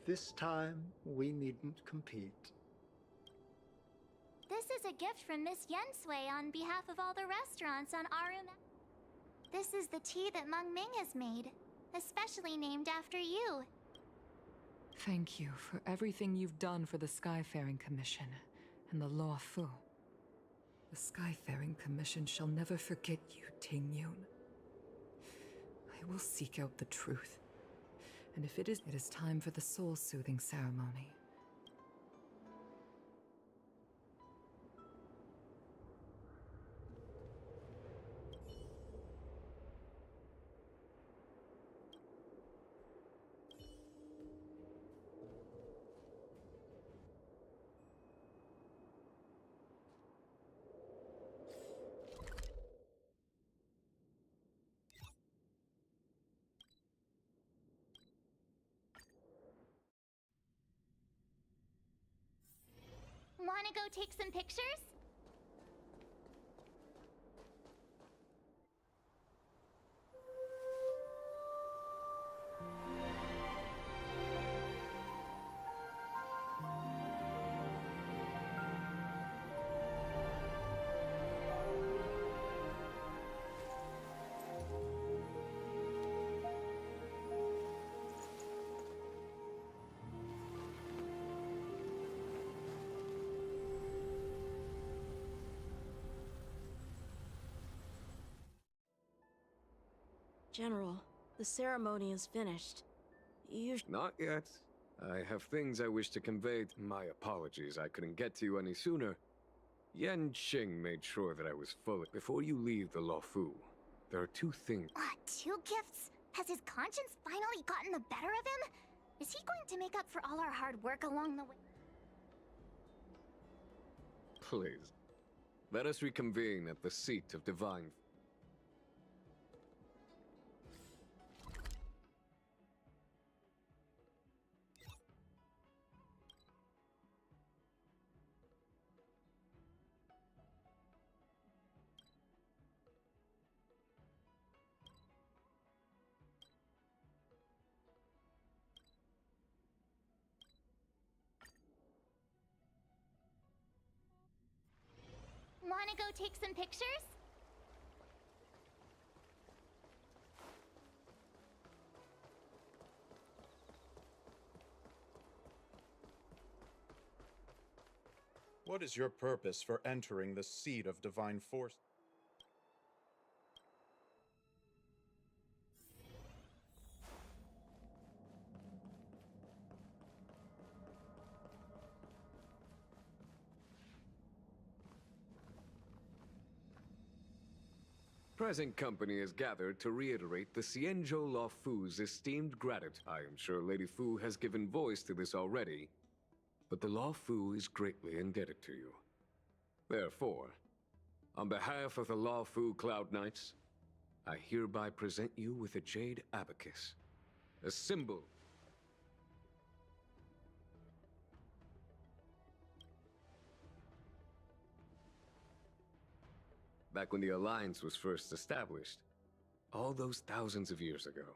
This time, we needn't compete. This is a gift from Miss Yensui on behalf of all the restaurants on Aruma. This is the tea that Meng Ming has made, especially named after you. Thank you for everything you've done for the Skyfaring Commission and the Law Fu. The Skyfaring Commission shall never forget you, Ting Yun. I will seek out the truth. And if it is time for the soul-soothing ceremony. Wanna go take some pictures? General, the ceremony is finished. Not yet. I have things I wish to convey. My apologies, I couldn't get to you any sooner. Yan Qing made sure that I was full. Before you leave the Law Fu, there are two things. Two gifts? Has his conscience finally gotten the better of him? Is he going to make up for all our hard work along the way? Please, let us reconvene at the seat of divine. wanna go take some pictures? What is your purpose for entering the seat of divine force? Present company is gathered to reiterate the Xianzhou Law Fu's esteemed gratitude. I am sure Lady Fu has given voice to this already, but the Law Fu is greatly indebted to you. Therefore, on behalf of the Law Fu Cloud Knights, I hereby present you with a jade abacus, a symbol. Back when the Alliance was first established, all those thousands of years ago,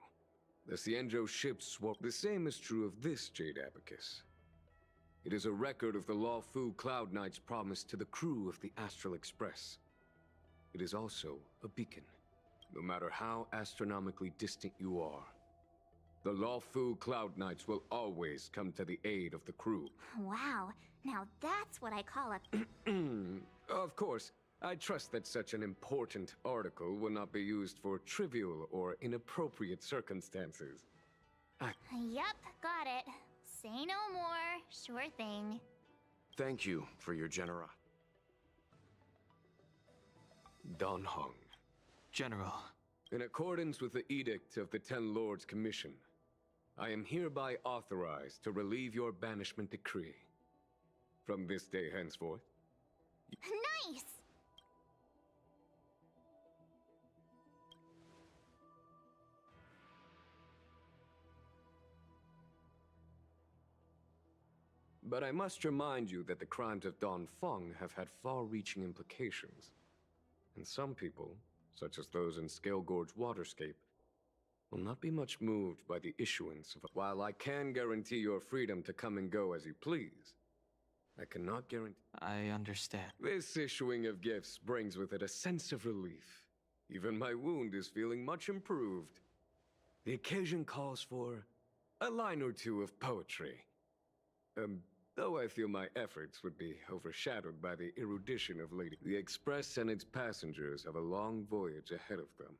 the Xianzhou ships swore. The same is true of this jade abacus. It is a record of the Law Fu Cloud Knight's promise to the crew of the Astral Express. It is also a beacon. No matter how astronomically distant you are, the Law Fu Cloud Knights will always come to the aid of the crew. Wow, now that's what I call a... Of course, I trust that such an important article will not be used for trivial or inappropriate circumstances. Yep, got it. Say no more. Sure thing. Thank you for your generosity. Don Hong. General. In accordance with the Edict of the Ten Lords Commission, I am hereby authorized to relieve your banishment decree. From this day henceforth... Nice! But I must remind you that the crimes of Don Feng have had far-reaching implications. And some people, such as those in Scale Gorge Waterscape, will not be much moved by the issuance of... While I can guarantee your freedom to come and go as you please, I cannot guarantee... I understand. This issuing of gifts brings with it a sense of relief. Even my wound is feeling much improved. The occasion calls for a line or two of poetry. Though I feel my efforts would be overshadowed by the erudition of Lady... The Express and its passengers have a long voyage ahead of them.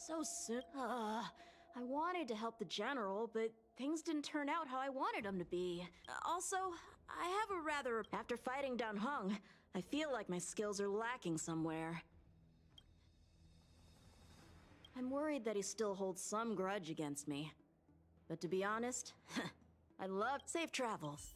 So soon. I wanted to help the general, but things didn't turn out how I wanted them to be. Also, I have a rather... After fighting down Hung, I feel like my skills are lacking somewhere. I'm worried that he still holds some grudge against me. But to be honest, I love safe travels.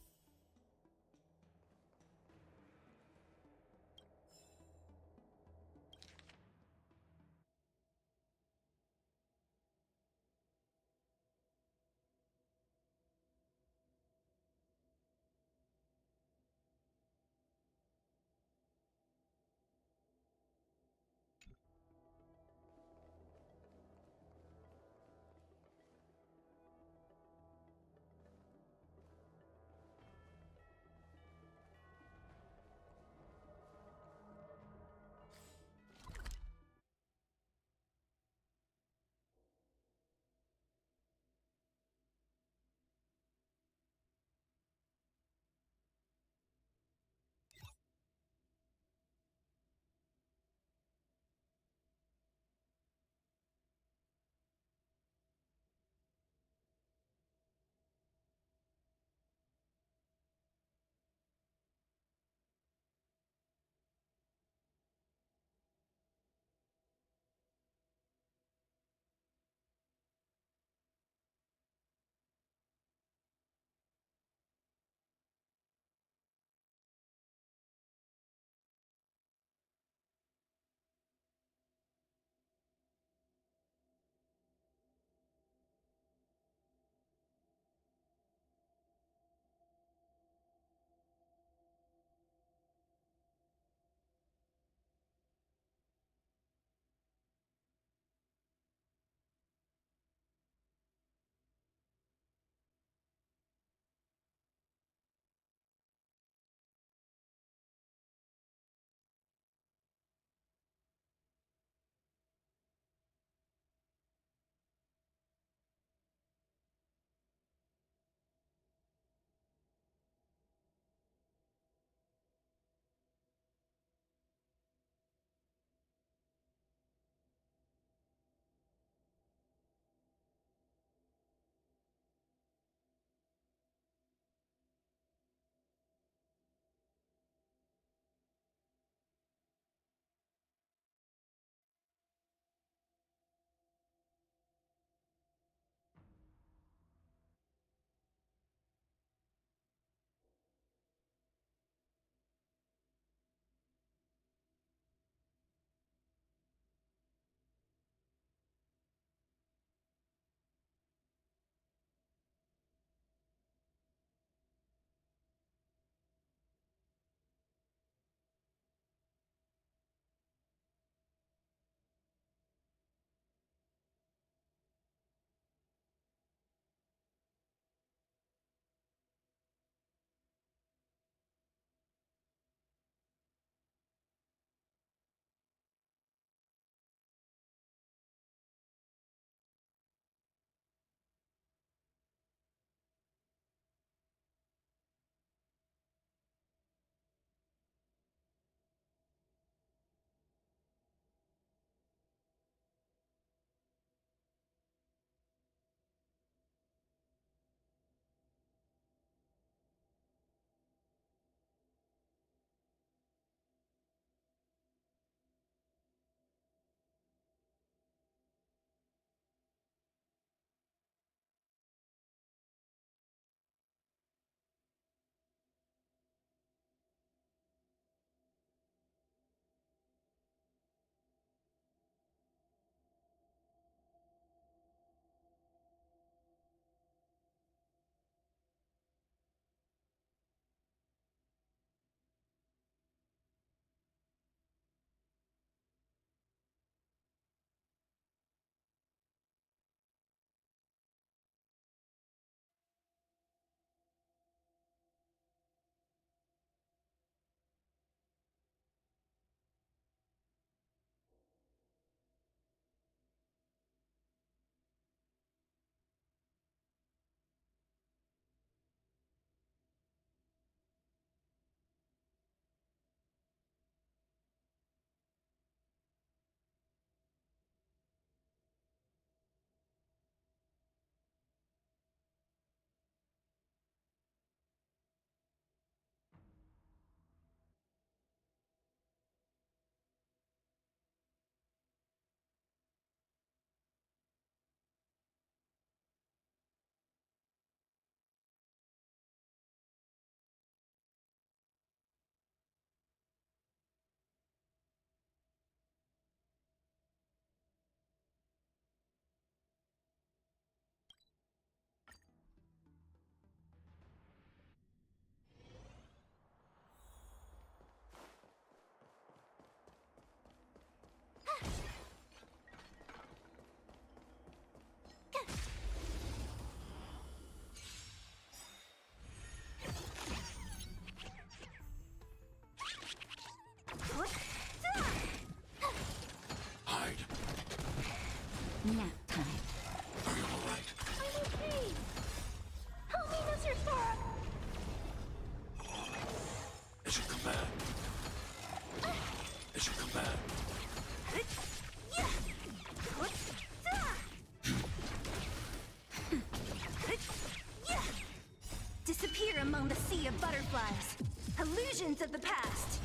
Illusions of the past!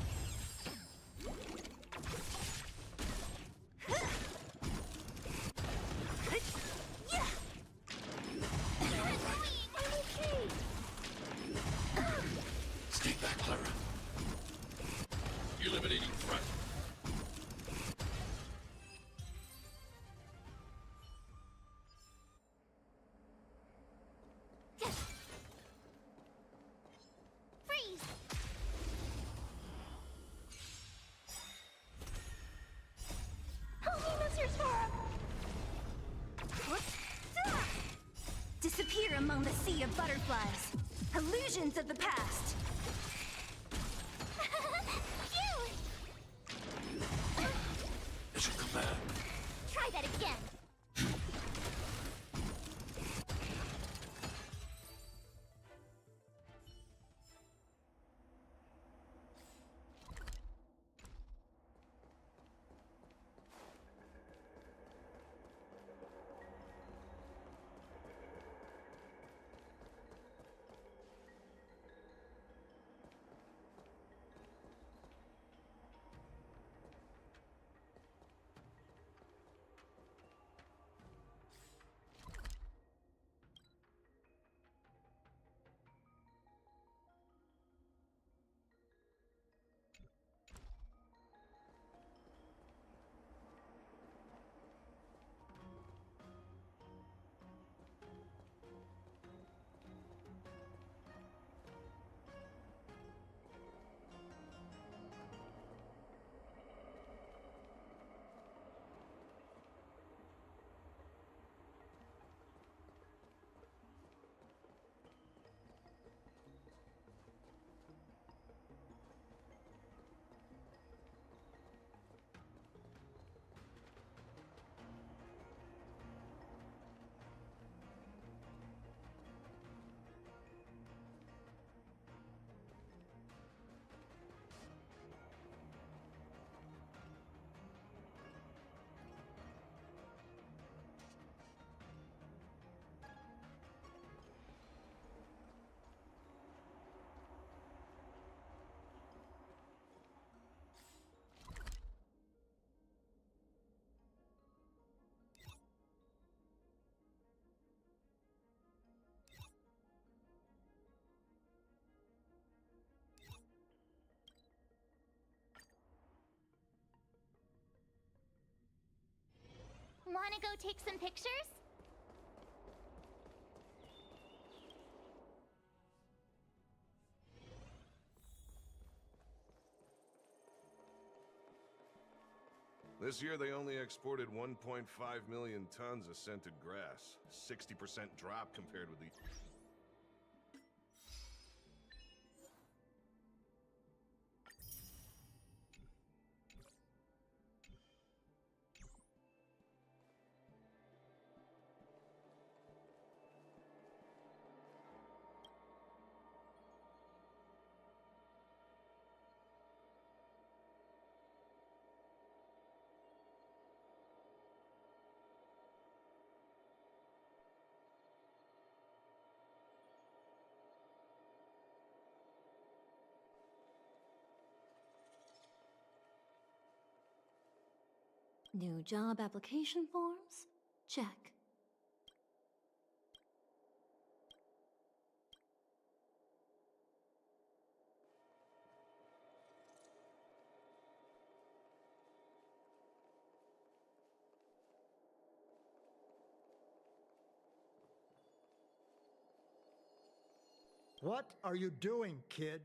Stay back, Clara. Eliminating threat. Freeze! Help me, Mr. Sora! Disappear among the sea of butterflies. Illusions of the past. As you command. Try that again. Wanna go take some pictures? This year they only exported 1.5 million tons of scented grass. 60% drop compared with the... New job application forms? Check. What are you doing, kid?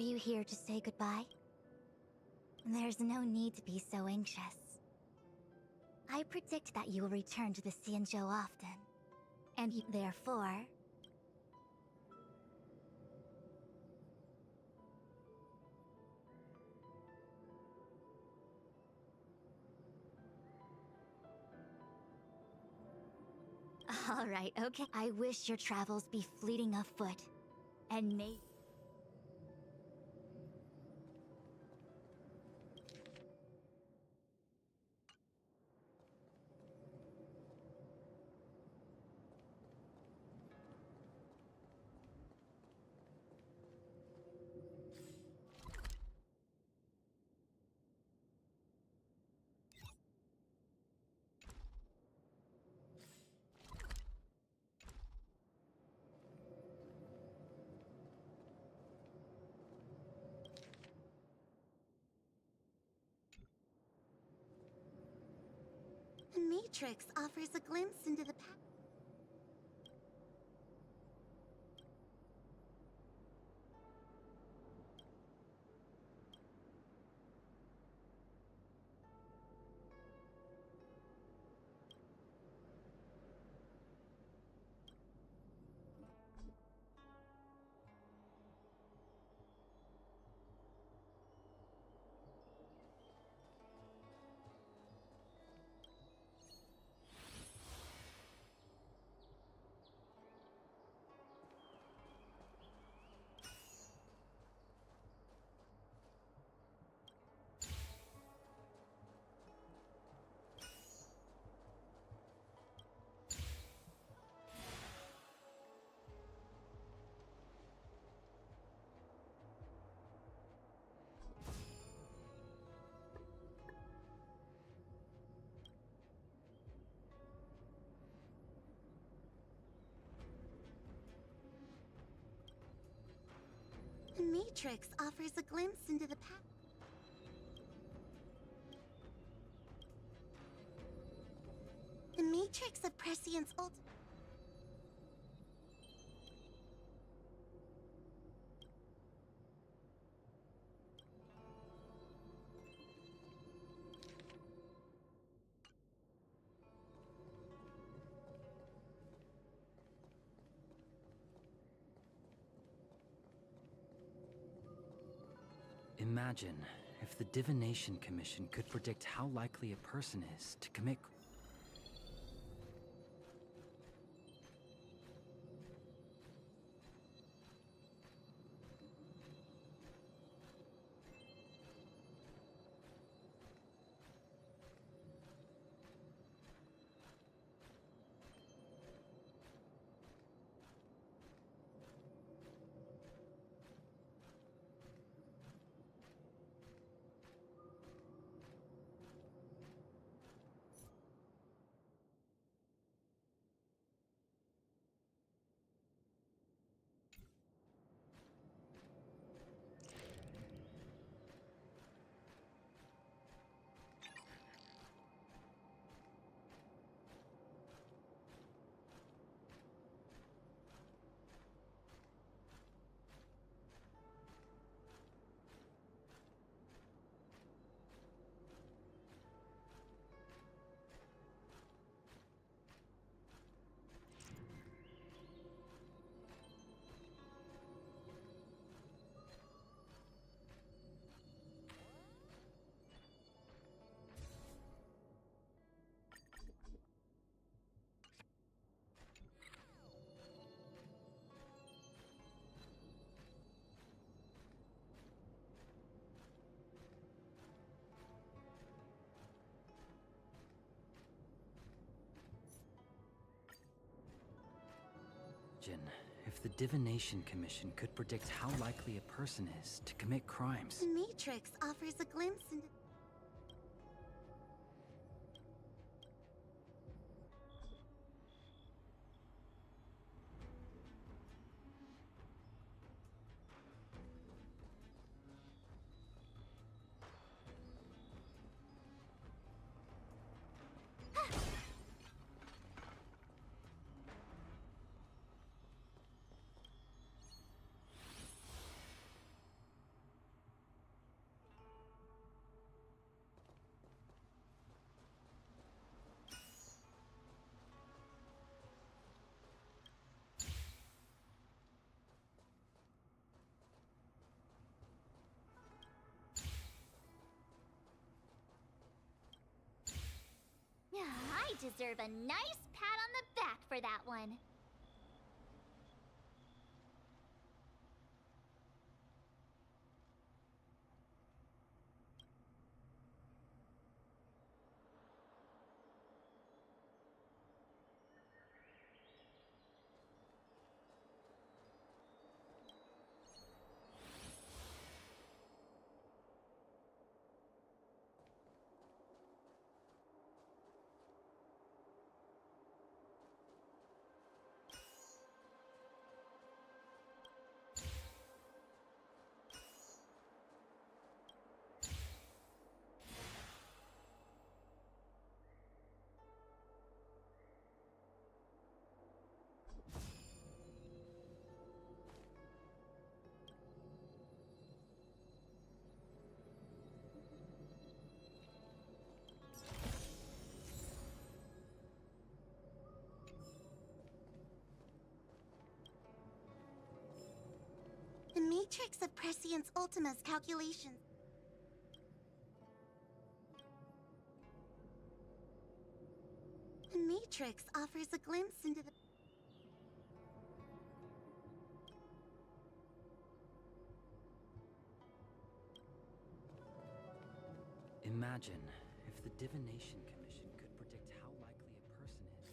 you here to say goodbye? There's no need to be so anxious. I predict that you will return to the Xianzhou often. And therefore... Alright, okay. I wish your travels be fleeting of foot. And may... The Matrix offers a glimpse into the past. The Matrix offers a glimpse into the past. The Matrix of Prescience Ultimate. Imagine if the Divination Commission could predict how likely a person is to commit. If the Divination Commission could predict how likely a person is to commit crimes. The Matrix offers a glimpse into... I deserve a nice pat on the back for that one. The matrix of Prescience Ultima's calculations. The matrix offers a glimpse into the... Imagine if the Divination Commission could predict how likely a person is.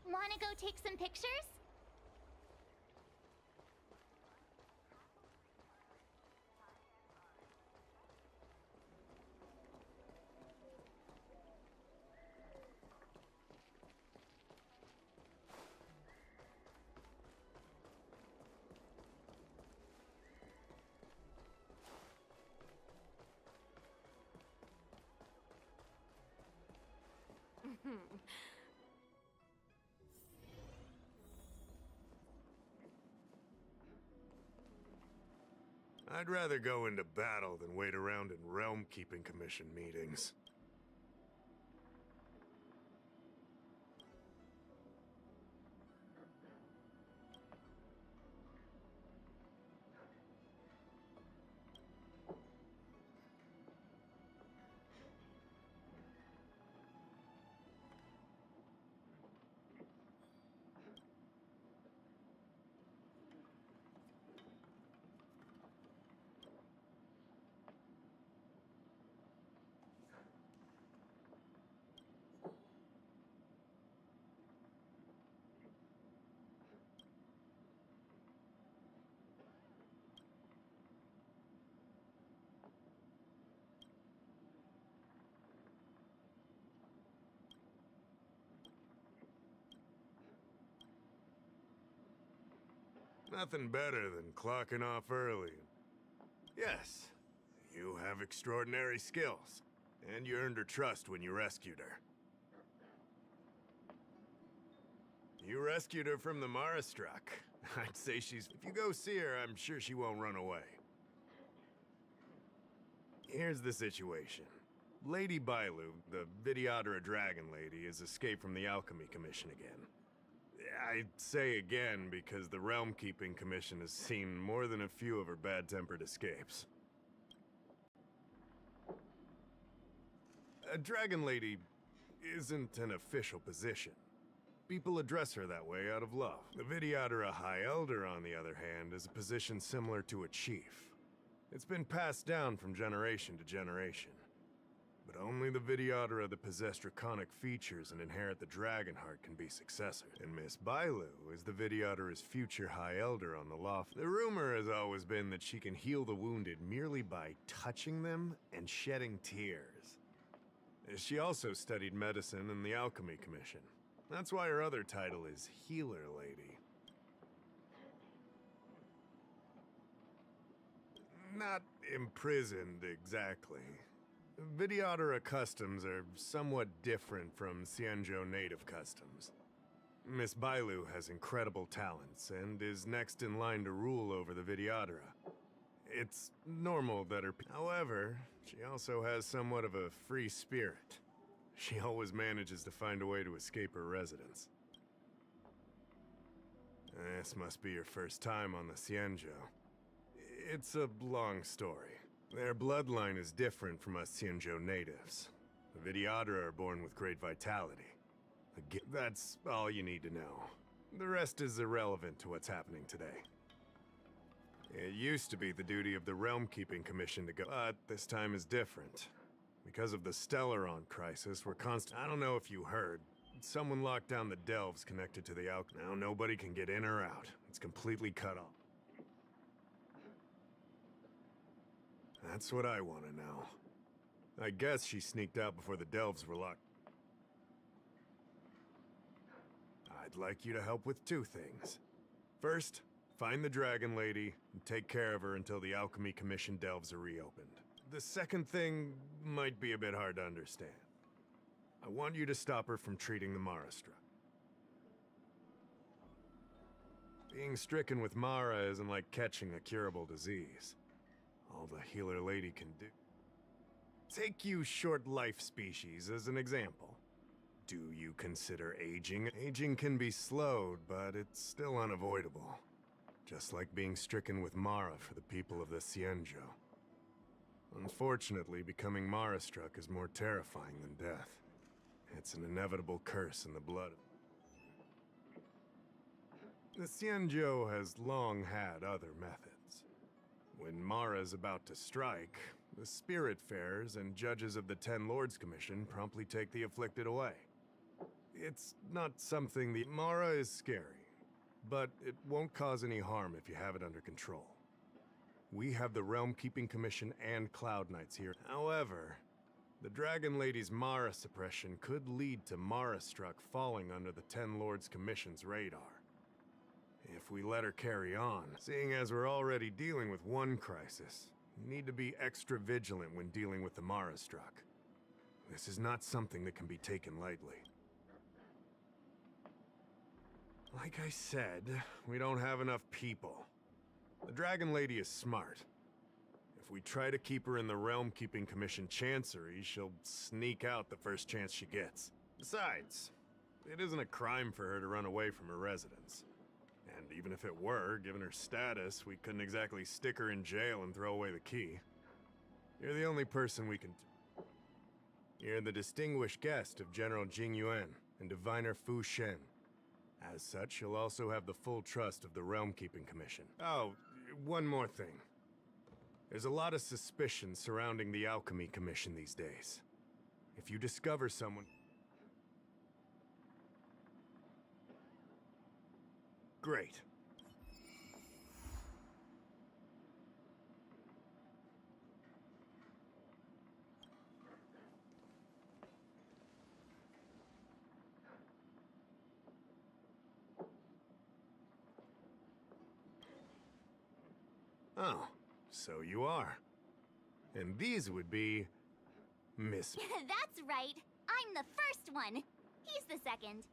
Wanna go take some pictures? I'd rather go into battle than wait around in Realm Keeping Commission meetings. Nothing better than clocking off early. Yes, you have extraordinary skills, and you earned her trust when you rescued her. You rescued her from the Marastruck. I'd say she's... If you go see her, I'm sure she won't run away. Here's the situation. Lady Bailu, the Vidyadhara Dragon Lady, has escaped from the Alchemy Commission again. I say again because the Realm Keeping Commission has seen more than a few of her bad-tempered escapes. A Dragon Lady isn't an official position. People address her that way out of love. The Vidyadhara High Elder, on the other hand, is a position similar to a chief. It's been passed down from generation to generation. But only the Vidyadhara that possess draconic features and inherit the dragon heart can be successors. And Miss Bailu is the Vidyadhara's future High Elder on the loft. The rumor has always been that she can heal the wounded merely by touching them and shedding tears. She also studied medicine in the Alchemy Commission. That's why her other title is Healer Lady. Not imprisoned, exactly. Vidyadhara customs are somewhat different from Xianzhou native customs. Miss Bailu has incredible talents and is next in line to rule over the Vidyadhara. It's normal that her... However, she also has somewhat of a free spirit. She always manages to find a way to escape her residence. This must be your first time on the Xianzhou. It's a long story. Their bloodline is different from us Xianzhou natives. The Vidyadhara are born with great vitality. Again, that's all you need to know. The rest is irrelevant to what's happening today. It used to be the duty of the Realm Keeping Commission to go, but this time is different. Because of the Stellaron crisis, we're I don't know if you heard. Someone locked down the delves connected to the Now nobody can get in or out. It's completely cut off. That's what I want to know. I guess she sneaked out before the delves were locked. I'd like you to help with two things. First, find the Dragon Lady and take care of her until the Alchemy Commission delves are reopened. The second thing might be a bit hard to understand. I want you to stop her from treating the Mara struck. Being stricken with Mara isn't like catching a curable disease. All the Healer Lady can do. Take you short life species as an example. Do you consider aging? Aging can be slowed, but it's still unavoidable. Just like being stricken with Mara for the people of the Xianzhou. Unfortunately, becoming Mara-struck is more terrifying than death. It's an inevitable curse in the blood. The Xianzhou has long had other methods. When Mara is about to strike, the Spiritfarers and judges of the Ten Lords Commission promptly take the afflicted away. It's not something Mara is scary, but it won't cause any harm if you have it under control. We have the Realm Keeping Commission and Cloud Knights here. However, the Dragon Lady's Mara suppression could lead to Mara-struck falling under the Ten Lords Commission's radar. If we let her carry on, seeing as we're already dealing with one crisis, we need to be extra vigilant when dealing with the Mara-struck. This is not something that can be taken lightly. Like I said, we don't have enough people. The Dragon Lady is smart. If we try to keep her in the Realm Keeping Commission Chancery, she'll sneak out the first chance she gets. Besides, it isn't a crime for her to run away from her residence. And even if it were, given her status, we couldn't exactly stick her in jail and throw away the key. You're the only person we can... You're the distinguished guest of General Jing Yuan and Diviner Fu Shen. As such, you'll also have the full trust of the Realm Keeping Commission. Oh, one more thing. There's a lot of suspicion surrounding the Alchemy Commission these days. If you discover someone... Great. Oh, so you are. And these would be... Miss... That's right. I'm the first one. He's the second.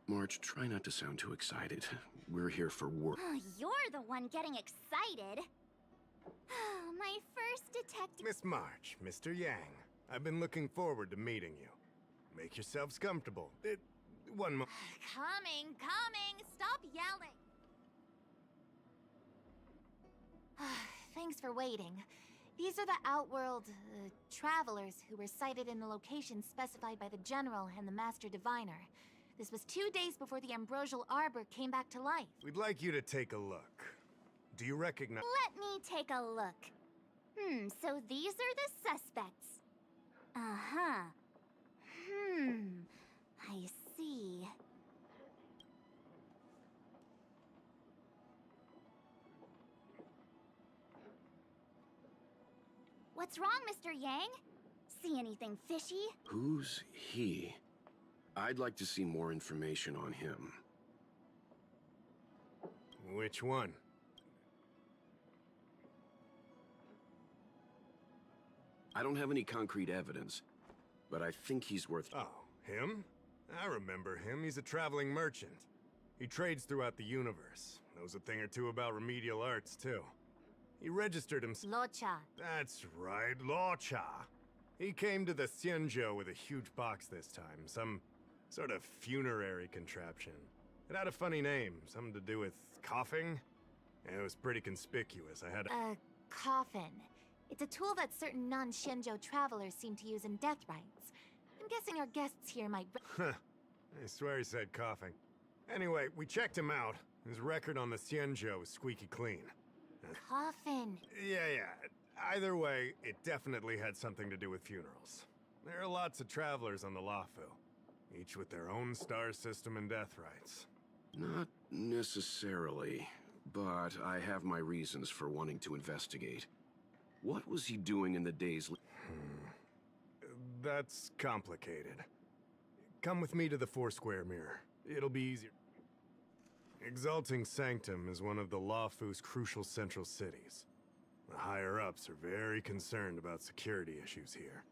March, try not to sound too excited. We're here for work. You're the one getting excited. My first detective... Miss March, Mr. Yang. I've been looking forward to meeting you. Make yourselves comfortable. One more... Coming. Stop yelling. Thanks for waiting. These are the Outworld, travelers who were sighted in the location specified by the General and the Master Diviner. This was 2 days before the ambrosial arbor came back to life. We'd like you to take a look. Do you recognize... Let me take a look. So these are the suspects. Uh-huh. I see. What's wrong, Mr. Yang? See anything fishy? Who's he? I'd like to see more information on him. Which one? I don't have any concrete evidence, but I think he's worth... Oh, him? I remember him. He's a traveling merchant. He trades throughout the universe. Knows a thing or two about remedial arts, too. He registered himself... Locha. That's right, Locha. He came to the Xianzhou with a huge box this time. Some sort of funerary contraption. It had a funny name. Something to do with coughing. It was pretty conspicuous. I had... A coffin. It's a tool that certain non-Shenzhou travelers seem to use in death rites. I'm guessing our guests here might... Huh. I swear he said coughing. Anyway, we checked him out. His record on the Xianzhou is squeaky clean. Coffin. Yeah. Either way, it definitely had something to do with funerals. There are lots of travelers on the Luofu, each with their own star system and death rites. Not necessarily, but I have my reasons for wanting to investigate. What was he doing in the days... That's complicated. Come with me to the Foursquare Mirror. It'll be easier. Exalting Sanctum is one of the Luofu's crucial central cities. The higher-ups are very concerned about security issues here.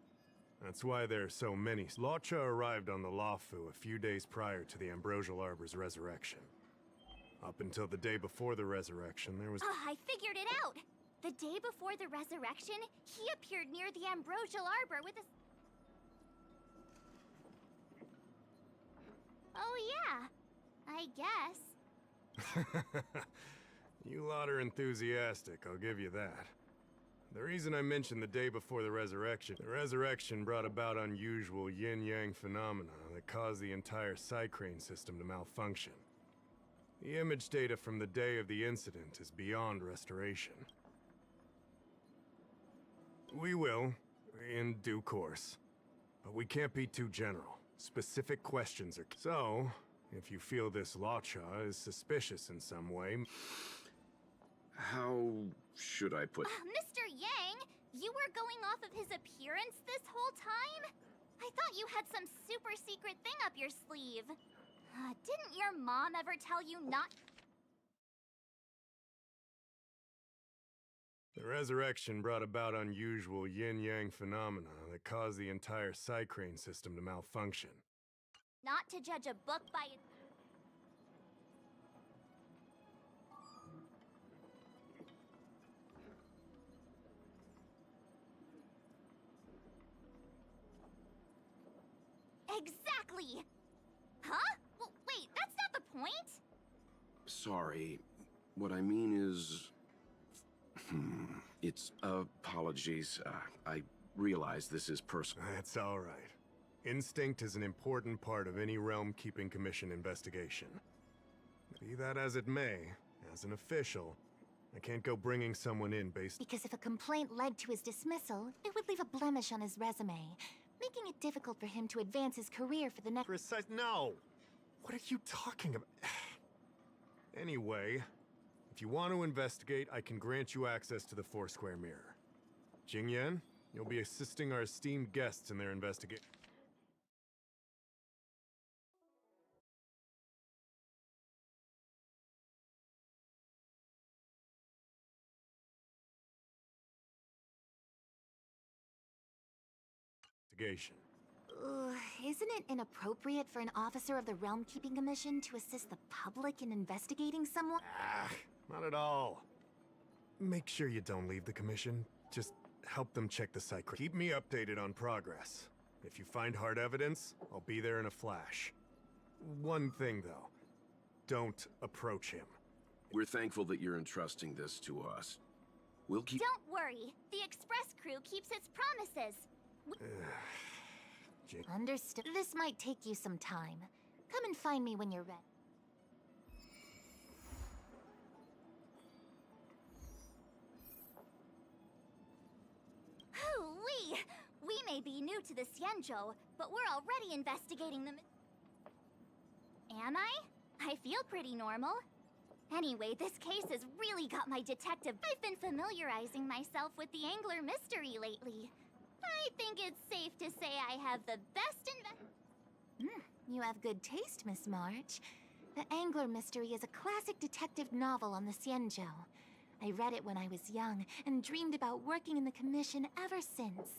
That's why there are so many. Locha arrived on the Luofu a few days prior to the Ambrosial Arbor's resurrection. Up until the day before the resurrection, there was... I figured it out! The day before the resurrection, he appeared near the Ambrosial Arbor with a... Oh yeah, I guess. You lot are enthusiastic, I'll give you that. The reason I mentioned the day before the resurrection brought about unusual yin-yang phenomena that caused the entire Psycrane system to malfunction. The image data from the day of the incident is beyond restoration. We will, in due course. But we can't be too general. Specific questions are... So, if you feel this Locha is suspicious in some way... How should I put... Mr. Yang, you were going off of his appearance this whole time? I thought you had some super secret thing up your sleeve. Didn't your mom ever tell you not... The resurrection brought about unusual yin-yang phenomena that caused the entire Psycrane system to malfunction. Not to judge a book by its... Exactly! Huh? Well, wait, that's not the point! Sorry. What I mean is... It's apologies. I realize this is personal. That's all right. Instinct is an important part of any Realm Keeping Commission investigation. Be that as it may, as an official, I can't go bringing someone in based... Because if a complaint led to his dismissal, it would leave a blemish on his resume, making it difficult for him to advance his career for the next... No! What are you talking about? Anyway, if you want to investigate, I can grant you access to the Foursquare Mirror. Jingyan, you'll be assisting our esteemed guests in their investigation. Isn't it inappropriate for an officer of the Realm Keeping Commission to assist the public in investigating someone? Not at all. Make sure you don't leave the commission. Just help them check the site. Keep me updated on progress. If you find hard evidence, I'll be there in a flash. One thing, though. Don't approach him. We're thankful that you're entrusting this to us. We'll keep... Don't worry. The Express crew keeps its promises. Understood. This might take you some time. Come and find me when you're ready. Hoo-wee! We may be new to the Xianzhou, but we're already investigating them. Am I? I feel pretty normal. Anyway, this case has really got my detective. I've been familiarizing myself with the Angler mystery lately. I think it's safe to say I have the best You have good taste, Miss March. The Angler mystery is a classic detective novel on the Xianzhou. I read it when I was young and dreamed about working in the commission ever since.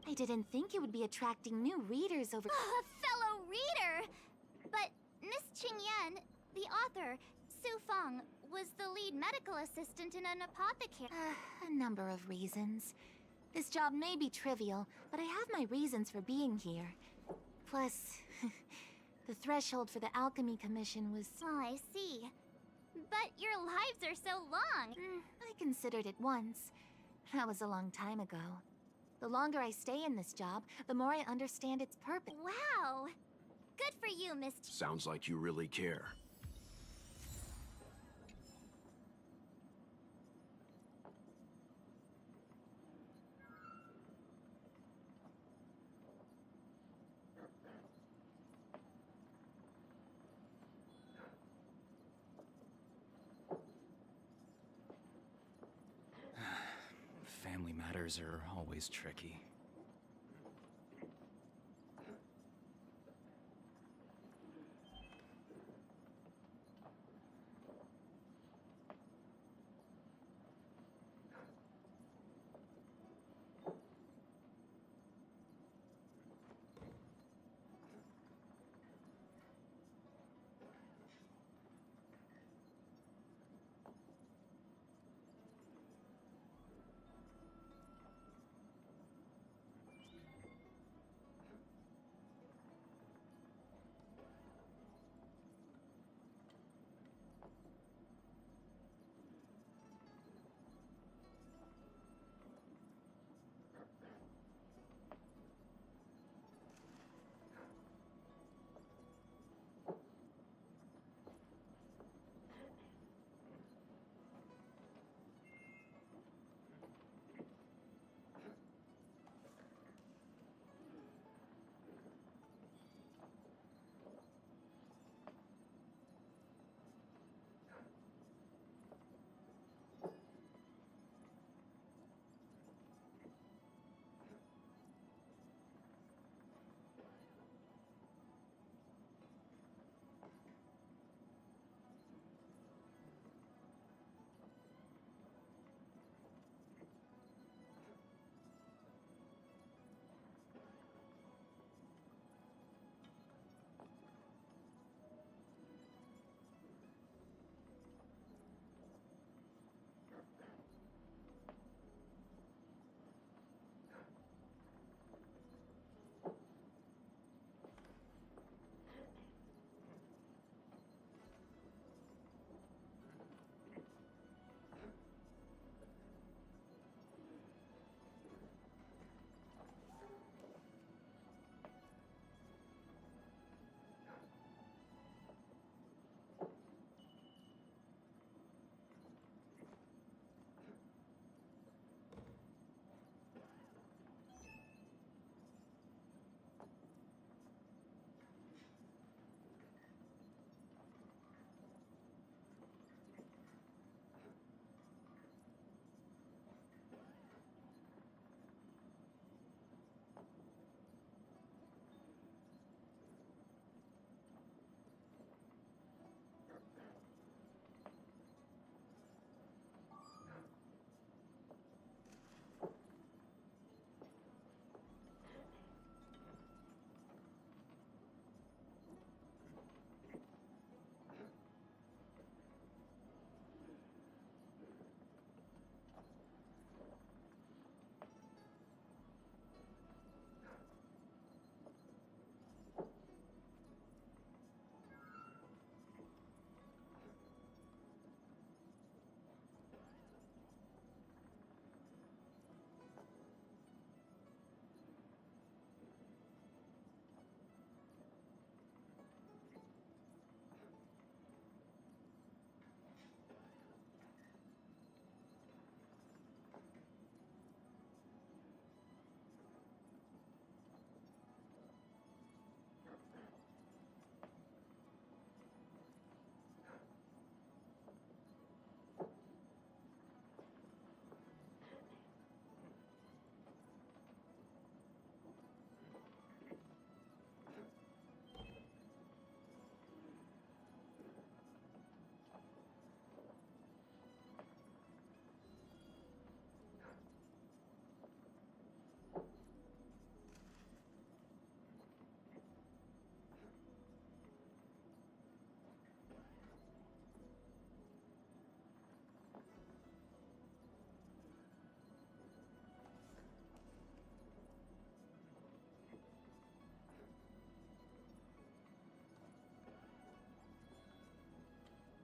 I didn't think it would be attracting new readers over— A fellow reader! But Miss Qingyan, the author, Su Feng, was the lead medical assistant in an apothecary. A number of reasons. This job may be trivial, but I have my reasons for being here. Plus, the threshold for the Alchemy Commission was— Oh, I see. But your lives are so long. I considered it once. That was a long time ago. The longer I stay in this job, the more I understand its purpose. Wow! Good for you, Miss— Sounds like you really care. Family matters are always tricky.